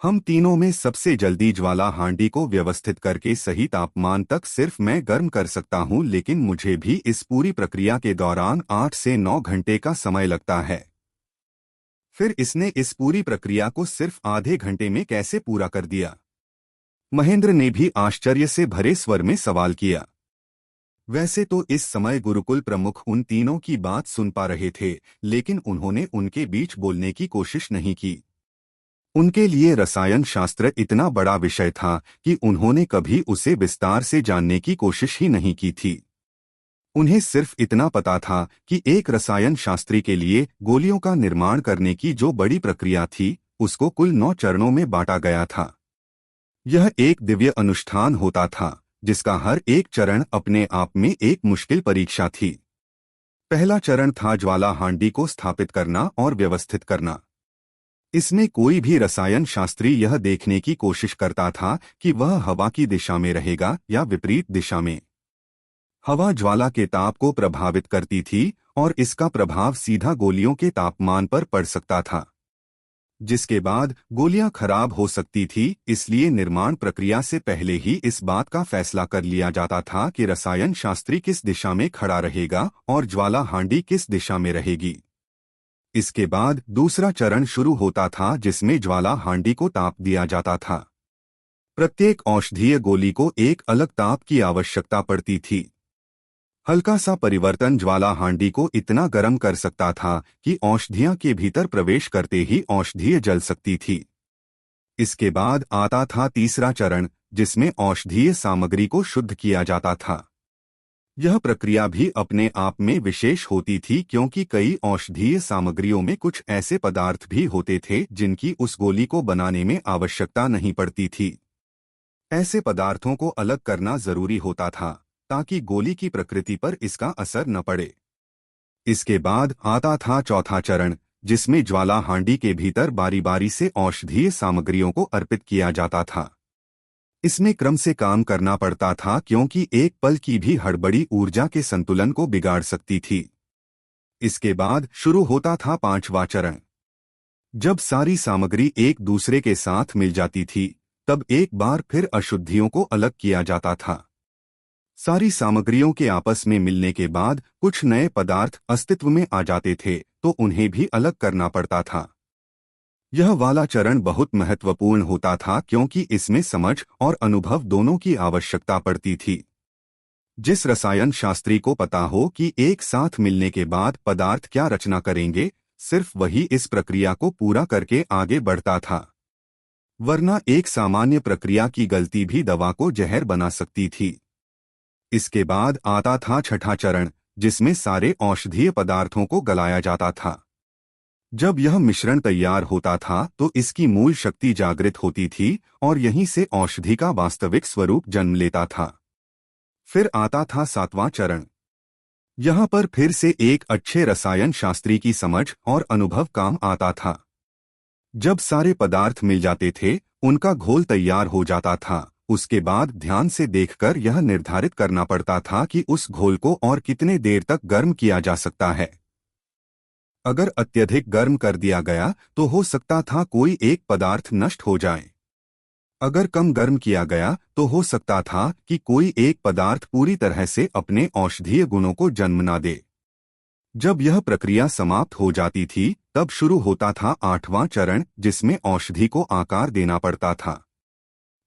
A: हम तीनों में सबसे जल्दी ज्वाला हांडी को व्यवस्थित करके सही तापमान तक सिर्फ मैं गर्म कर सकता हूं, लेकिन मुझे भी इस पूरी प्रक्रिया के दौरान 8 से 9 घंटे का समय लगता है। फिर इसने इस पूरी प्रक्रिया को सिर्फ आधे घंटे में कैसे पूरा कर दिया? महेंद्र ने भी आश्चर्य से भरे स्वर में सवाल किया। वैसे तो इस समय गुरुकुल प्रमुख उन तीनों की बात सुन पा रहे थे, लेकिन उन्होंने उनके बीच बोलने की कोशिश नहीं की। उनके लिए रसायन शास्त्र इतना बड़ा विषय था कि उन्होंने कभी उसे विस्तार से जानने की कोशिश ही नहीं की थी। उन्हें सिर्फ इतना पता था कि एक रसायन शास्त्री के लिए गोलियों का निर्माण करने की जो बड़ी प्रक्रिया थी उसको कुल 9 चरणों में बांटा गया था। यह एक दिव्य अनुष्ठान होता था जिसका हर एक चरण अपने आप में एक मुश्किल परीक्षा थी। पहला चरण था ज्वाला हांडी को स्थापित करना और व्यवस्थित करना। इसमें कोई भी रसायन शास्त्री यह देखने की कोशिश करता था कि वह हवा की दिशा में रहेगा या विपरीत दिशा में। हवा ज्वाला के ताप को प्रभावित करती थी और इसका प्रभाव सीधा गोलियों के तापमान पर पड़ सकता था, जिसके बाद गोलियां खराब हो सकती थी। इसलिए निर्माण प्रक्रिया से पहले ही इस बात का फैसला कर लिया जाता था कि रसायन शास्त्री किस दिशा में खड़ा रहेगा और ज्वाला हांडी किस दिशा में रहेगी। इसके बाद दूसरा चरण शुरू होता था जिसमें ज्वाला हांडी को ताप दिया जाता था। प्रत्येक औषधीय गोली को एक अलग ताप की आवश्यकता पड़ती थी। हल्का सा परिवर्तन ज्वाला हांडी को इतना गर्म कर सकता था कि औषधियां के भीतर प्रवेश करते ही औषधीय जल सकती थी। इसके बाद आता था तीसरा चरण जिसमें औषधीय सामग्री को शुद्ध किया जाता था। यह प्रक्रिया भी अपने आप में विशेष होती थी क्योंकि कई औषधीय सामग्रियों में कुछ ऐसे पदार्थ भी होते थे जिनकी उस गोली को बनाने में आवश्यकता नहीं पड़ती थी। ऐसे पदार्थों को अलग करना जरूरी होता था ताकि गोली की प्रकृति पर इसका असर न पड़े। इसके बाद आता था चौथा चरण जिसमें ज्वाला हांडी के भीतर बारी बारी से औषधीय सामग्रियों को अर्पित किया जाता था। इसमें क्रम से काम करना पड़ता था क्योंकि एक पल की भी हड़बड़ी ऊर्जा के संतुलन को बिगाड़ सकती थी। इसके बाद शुरू होता था पांचवा चरण। जब सारी सामग्री एक दूसरे के साथ मिल जाती थी तब एक बार फिर अशुद्धियों को अलग किया जाता था। सारी सामग्रियों के आपस में मिलने के बाद कुछ नए पदार्थ अस्तित्व में आ जाते थे तो उन्हें भी अलग करना पड़ता था। यह वाला चरण बहुत महत्वपूर्ण होता था क्योंकि इसमें समझ और अनुभव दोनों की आवश्यकता पड़ती थी। जिस रसायन शास्त्री को पता हो कि एक साथ मिलने के बाद पदार्थ क्या रचना करेंगे, सिर्फ वही इस प्रक्रिया को पूरा करके आगे बढ़ता था, वरना एक सामान्य प्रक्रिया की गलती भी दवा को जहर बना सकती थी। इसके बाद आता था छठा चरण जिसमें सारे औषधीय पदार्थों को गलाया जाता था। जब यह मिश्रण तैयार होता था तो इसकी मूल शक्ति जागृत होती थी और यहीं से औषधि का वास्तविक स्वरूप जन्म लेता था। फिर आता था सातवां चरण। यहाँ पर फिर से एक अच्छे रसायन शास्त्री की समझ और अनुभव काम आता था। जब सारे पदार्थ मिल जाते थे, उनका घोल तैयार हो जाता था, उसके बाद ध्यान से देखकर यह निर्धारित करना पड़ता था कि उस घोल को और कितने देर तक गर्म किया जा सकता है। अगर अत्यधिक गर्म कर दिया गया तो हो सकता था कोई एक पदार्थ नष्ट हो जाए। अगर कम गर्म किया गया तो हो सकता था कि कोई एक पदार्थ पूरी तरह से अपने औषधीय गुणों को जन्म न दे। जब यह प्रक्रिया समाप्त हो जाती थी तब शुरू होता था आठवां चरण, जिसमें औषधि को आकार देना पड़ता था।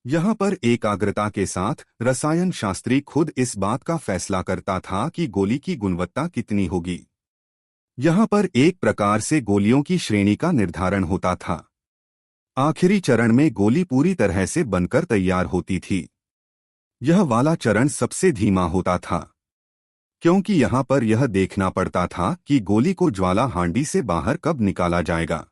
A: यहाँ पर एकाग्रता के साथ रसायन शास्त्री खुद इस बात का फैसला करता था कि गोली की गुणवत्ता कितनी होगी। यहाँ पर एक प्रकार से गोलियों की श्रेणी का निर्धारण होता था। आखिरी चरण में गोली पूरी तरह से बनकर तैयार होती थी। यह वाला चरण सबसे धीमा होता था, क्योंकि यहाँ पर यह देखना पड़ता था कि गोली को ज्वाला हांडी से बाहर कब निकाला जाएगा।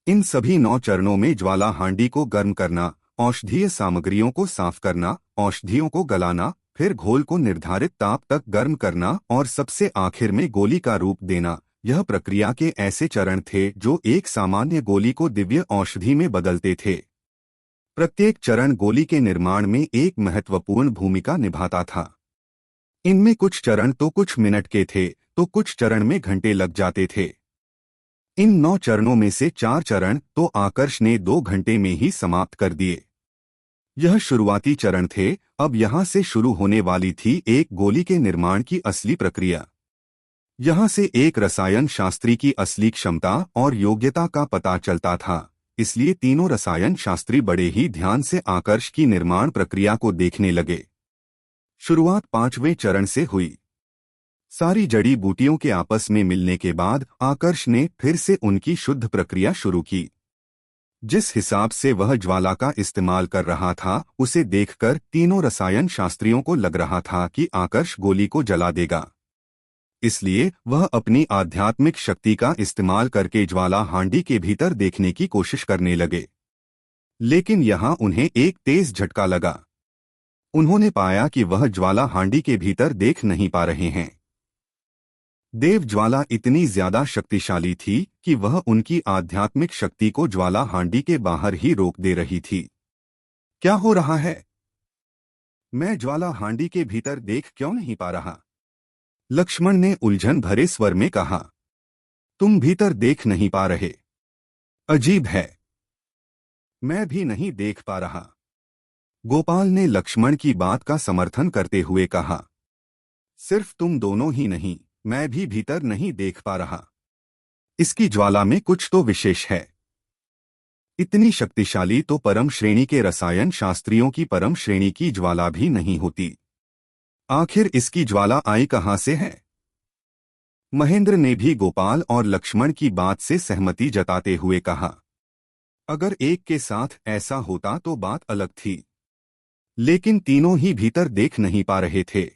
A: इन सभी 9 चरणों में ज्वाला हांडी को गर्म करना, औषधीय सामग्रियों को साफ करना, औषधियों को गलाना, फिर घोल को निर्धारित ताप तक गर्म करना और सबसे आखिर में गोली का रूप देना, यह प्रक्रिया के ऐसे चरण थे जो एक सामान्य गोली को दिव्य औषधि में बदलते थे। प्रत्येक चरण गोली के निर्माण में एक महत्वपूर्ण भूमिका निभाता था। इनमें कुछ चरण तो कुछ मिनट के थे तो कुछ चरण में घंटे लग जाते थे। इन 9 चरणों में से 4 चरण तो आकर्ष ने 2 घंटे में ही समाप्त कर दिए। यह शुरुआती चरण थे। अब यहाँ से शुरू होने वाली थी एक गोली के निर्माण की असली प्रक्रिया। यहाँ से एक रसायन शास्त्री की असली क्षमता और योग्यता का पता चलता था। इसलिए तीनों रसायन शास्त्री बड़े ही ध्यान से आकर्ष की निर्माण प्रक्रिया को देखने लगे। शुरुआत 5वें चरण से हुई। सारी जड़ी बूटियों के आपस में मिलने के बाद आकर्ष ने फिर से उनकी शुद्ध प्रक्रिया शुरू की। जिस हिसाब से वह ज्वाला का इस्तेमाल कर रहा था, उसे देखकर तीनों रसायन शास्त्रियों को लग रहा था कि आकर्ष गोली को जला देगा। इसलिए वह अपनी आध्यात्मिक शक्ति का इस्तेमाल करके ज्वाला हांडी के भीतर देखने की कोशिश करने लगे। लेकिन यहाँ उन्हें एक तेज झटका लगा। उन्होंने पाया कि वह ज्वाला हांडी के भीतर देख नहीं पा रहे हैं। देव ज्वाला इतनी ज्यादा शक्तिशाली थी कि वह उनकी आध्यात्मिक शक्ति को ज्वाला हांडी के बाहर ही रोक दे रही थी। क्या हो रहा है? मैं ज्वाला हांडी के भीतर देख क्यों नहीं पा रहा? लक्ष्मण ने उलझन भरे स्वर में कहा। तुम भीतर देख नहीं पा रहे? अजीब है, मैं भी नहीं देख पा रहा। गोपाल ने लक्ष्मण की बात का समर्थन करते हुए कहा। सिर्फ तुम दोनों ही नहीं, मैं भी भीतर नहीं देख पा रहा। इसकी ज्वाला में कुछ तो विशेष है। इतनी शक्तिशाली तो परम श्रेणी के रसायन शास्त्रियों की परम श्रेणी की ज्वाला भी नहीं होती। आखिर इसकी ज्वाला आई कहां से है? महेंद्र ने भी गोपाल और लक्ष्मण की बात से सहमति जताते हुए कहा। अगर एक के साथ ऐसा होता तो बात अलग थी, लेकिन तीनों ही भीतर देख नहीं पा रहे थे।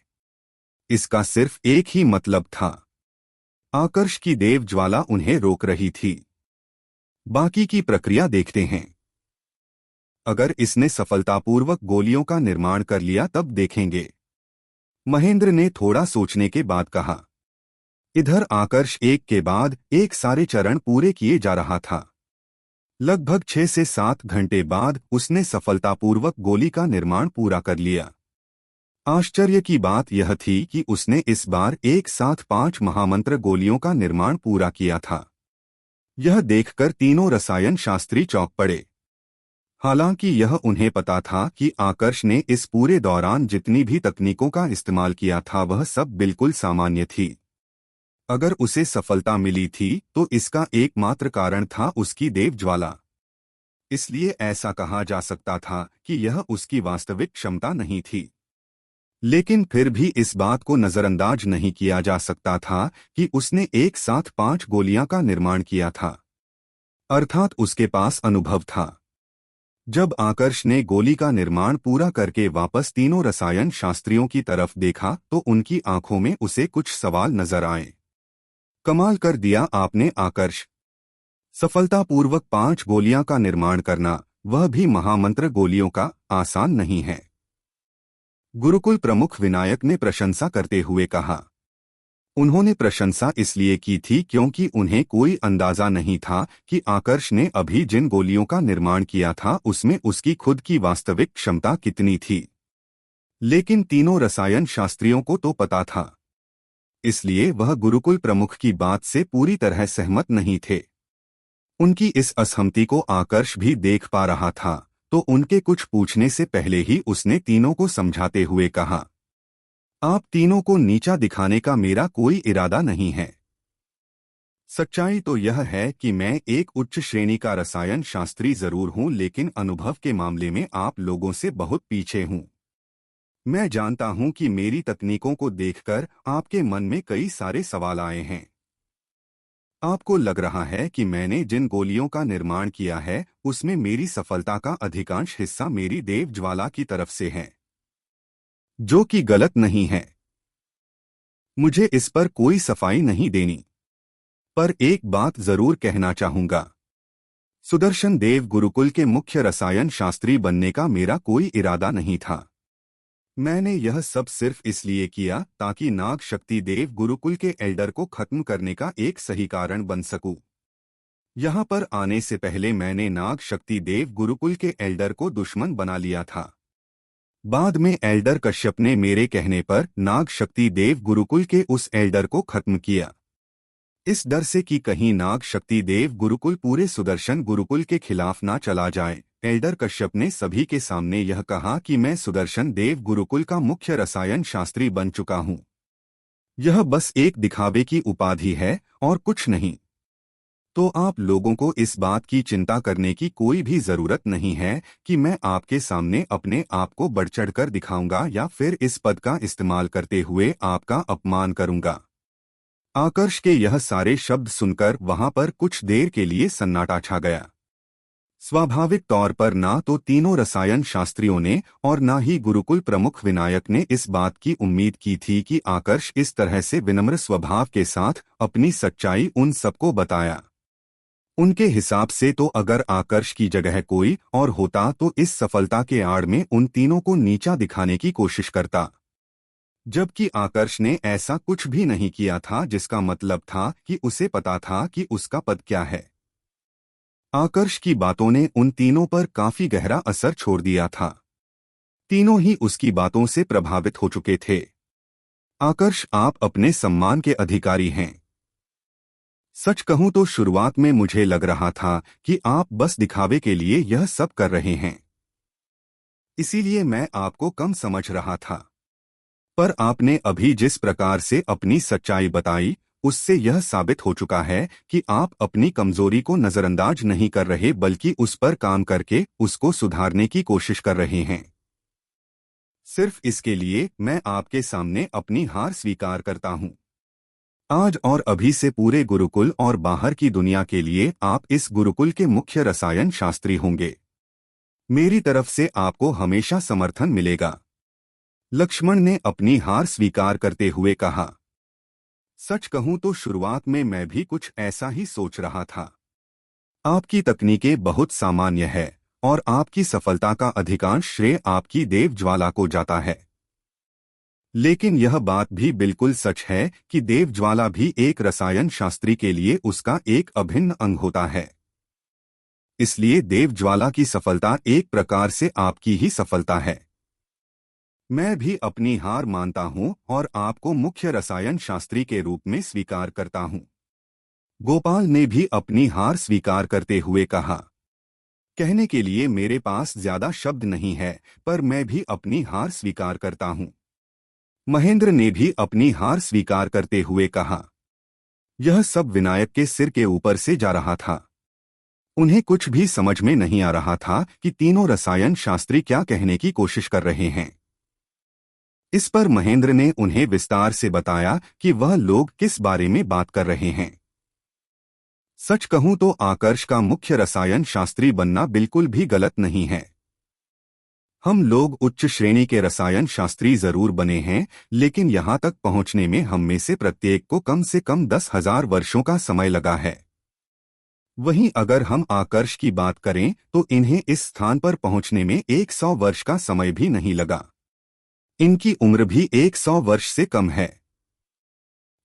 A: इसका सिर्फ एक ही मतलब था, आकर्ष की देव ज्वाला उन्हें रोक रही थी। बाकी की प्रक्रिया देखते हैं। अगर इसने सफलतापूर्वक गोलियों का निर्माण कर लिया तब देखेंगे, महेंद्र ने थोड़ा सोचने के बाद कहा। इधर आकर्ष एक के बाद एक सारे चरण पूरे किए जा रहा था। लगभग 6 से 7 घंटे बाद उसने सफलतापूर्वक गोली का निर्माण पूरा कर लिया। आश्चर्य की बात यह थी कि उसने इस बार एक साथ 5 महामंत्र गोलियों का निर्माण पूरा किया था। यह देखकर तीनों रसायन शास्त्री चौंक पड़े। हालांकि यह उन्हें पता था कि आकर्ष ने इस पूरे दौरान जितनी भी तकनीकों का इस्तेमाल किया था वह सब बिल्कुल सामान्य थी। अगर उसे सफलता मिली थी तो इसका एकमात्र कारण था उसकी देव ज्वाला। इसलिए ऐसा कहा जा सकता था कि यह उसकी वास्तविक क्षमता नहीं थी। लेकिन फिर भी इस बात को नजरअंदाज नहीं किया जा सकता था कि उसने एक साथ 5 गोलियां का निर्माण किया था, अर्थात उसके पास अनुभव था। जब आकर्ष ने गोली का निर्माण पूरा करके वापस तीनों रसायन शास्त्रियों की तरफ देखा तो उनकी आंखों में उसे कुछ सवाल नजर आए। कमाल कर दिया आपने आकर्ष, सफलतापूर्वक 5 गोलियां का निर्माण करना, वह भी महामंत्र गोलियों का, आसान नहीं है। गुरुकुल प्रमुख विनायक ने प्रशंसा करते हुए कहा। उन्होंने प्रशंसा इसलिए की थी क्योंकि उन्हें कोई अंदाजा नहीं था कि आकर्ष ने अभी जिन गोलियों का निर्माण किया था उसमें उसकी खुद की वास्तविक क्षमता कितनी थी। लेकिन तीनों रसायन शास्त्रियों को तो पता था। इसलिए वह गुरुकुल प्रमुख की बात से पूरी तरह सहमत नहीं थे। उनकी इस असहमति को आकर्ष भी देख पा रहा था, तो उनके कुछ पूछने से पहले ही उसने तीनों को समझाते हुए कहा, आप तीनों को नीचा दिखाने का मेरा कोई इरादा नहीं है। सच्चाई तो यह है कि मैं एक उच्च श्रेणी का रसायन शास्त्री जरूर हूं, लेकिन अनुभव के मामले में आप लोगों से बहुत पीछे हूं। मैं जानता हूं कि मेरी तकनीकों को देखकर आपके मन में कई सारे सवाल आए हैं। आपको लग रहा है कि मैंने जिन गोलियों का निर्माण किया है उसमें मेरी सफलता का अधिकांश हिस्सा मेरी देव ज्वाला की तरफ से है, जो कि गलत नहीं है। मुझे इस पर कोई सफाई नहीं देनी, पर एक बात जरूर कहना चाहूंगा। सुदर्शन देव गुरुकुल के मुख्य रसायन शास्त्री बनने का मेरा कोई इरादा नहीं था। मैंने यह सब सिर्फ इसलिए किया ताकि नाग शक्ति देव गुरुकुल के एल्डर को खत्म करने का एक सही कारण बन सकूं। यहाँ पर आने से पहले मैंने नाग शक्ति देव गुरुकुल के एल्डर को दुश्मन बना लिया था। बाद में एल्डर कश्यप ने मेरे कहने पर नाग शक्ति देव गुरुकुल के उस एल्डर को खत्म किया, इस डर से कि कहीं नाग शक्ति देव गुरुकुल पूरे सुदर्शन गुरुकुल के खिलाफ ना चला जाए। एल्डर कश्यप ने सभी के सामने यह कहा कि मैं सुदर्शन देव गुरुकुल का मुख्य रसायन शास्त्री बन चुका हूं। यह बस एक दिखावे की उपाधि है और कुछ नहीं। तो आप लोगों को इस बात की चिंता करने की कोई भी जरूरत नहीं है कि मैं आपके सामने अपने आप को बढ़ चढ़कर दिखाऊंगा या फिर इस पद का इस्तेमाल करते हुए आपका अपमान करूंगा। आकर्ष के यह सारे शब्द सुनकर वहां पर कुछ देर के लिए सन्नाटा छा गया। स्वाभाविक तौर पर ना तो तीनों रसायन शास्त्रियों ने और ना ही गुरुकुल प्रमुख विनायक ने इस बात की उम्मीद की थी कि आकर्ष इस तरह से विनम्र स्वभाव के साथ अपनी सच्चाई उन सबको बताया। उनके हिसाब से तो अगर आकर्ष की जगह कोई और होता तो इस सफलता के आड़ में उन तीनों को नीचा दिखाने की कोशिश करता, जबकि आकर्ष ने ऐसा कुछ भी नहीं किया था, जिसका मतलब था कि उसे पता था कि उसका पद क्या है। आकर्ष की बातों ने उन तीनों पर काफी गहरा असर छोड़ दिया था। तीनों ही उसकी बातों से प्रभावित हो चुके थे। आकर्ष, आप अपने सम्मान के अधिकारी हैं। सच कहूं तो शुरुआत में मुझे लग रहा था कि आप बस दिखावे के लिए यह सब कर रहे हैं, इसीलिए मैं आपको कम समझ रहा था। पर आपने अभी जिस प्रकार से अपनी सच्चाई बताई, उससे यह साबित हो चुका है कि आप अपनी कमजोरी को नजरअंदाज नहीं कर रहे, बल्कि उस पर काम करके उसको सुधारने की कोशिश कर रहे हैं। सिर्फ इसके लिए मैं आपके सामने अपनी हार स्वीकार करता हूं। आज और अभी से पूरे गुरुकुल और बाहर की दुनिया के लिए आप इस गुरुकुल के मुख्य रसायन शास्त्री होंगे। मेरी तरफ से आपको हमेशा समर्थन मिलेगा। लक्ष्मण ने अपनी हार स्वीकार करते हुए कहा। सच कहूं तो शुरुआत में मैं भी कुछ ऐसा ही सोच रहा था। आपकी तकनीकें बहुत सामान्य है और आपकी सफलता का अधिकांश श्रेय आपकी देव ज्वाला को जाता है। लेकिन यह बात भी बिल्कुल सच है कि देव ज्वाला भी एक रसायन शास्त्री के लिए उसका एक अभिन्न अंग होता है। इसलिए देव ज्वाला की सफलता एक प्रकार से आपकी ही सफलता है। मैं भी अपनी हार मानता हूं और आपको मुख्य रसायन शास्त्री के रूप में स्वीकार करता हूं। गोपाल ने भी अपनी हार स्वीकार करते हुए कहा। कहने के लिए मेरे पास ज्यादा शब्द नहीं है, पर मैं भी अपनी हार स्वीकार करता हूं। महेंद्र ने भी अपनी हार स्वीकार करते हुए कहा। यह सब विनायक के सिर के ऊपर से जा रहा था। उन्हें कुछ भी समझ में नहीं आ रहा था कि तीनों रसायन शास्त्री क्या कहने की कोशिश कर रहे हैं। इस पर महेंद्र ने उन्हें विस्तार से बताया कि वह लोग किस बारे में बात कर रहे हैं। सच कहूं तो आकर्ष का मुख्य रसायन शास्त्री बनना बिल्कुल भी गलत नहीं है। हम लोग उच्च श्रेणी के रसायन शास्त्री जरूर बने हैं, लेकिन यहां तक पहुंचने में हम में से प्रत्येक को कम से कम 10,000 वर्षों का समय लगा है। वहीं अगर हम आकर्ष की बात करें तो इन्हें इस स्थान पर पहुंचने में 100 वर्ष का समय भी नहीं लगा। इनकी उम्र भी 100 वर्ष से कम है।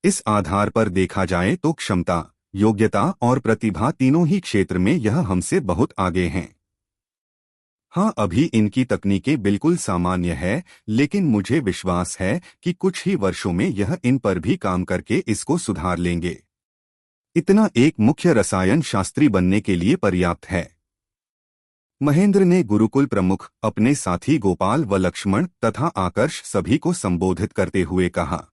A: इस आधार पर देखा जाए तो क्षमता, योग्यता और प्रतिभा तीनों ही क्षेत्र में यह हमसे बहुत आगे हैं। हाँ, अभी इनकी तकनीकें बिल्कुल सामान्य है, लेकिन मुझे विश्वास है कि कुछ ही वर्षों में यह इन पर भी काम करके इसको सुधार लेंगे। इतना एक मुख्य रसायन शास्त्री बनने के लिए पर्याप्त है। महेंद्र ने गुरुकुल प्रमुख, अपने साथी गोपाल व लक्ष्मण तथा आकर्ष सभी को संबोधित करते हुए कहा।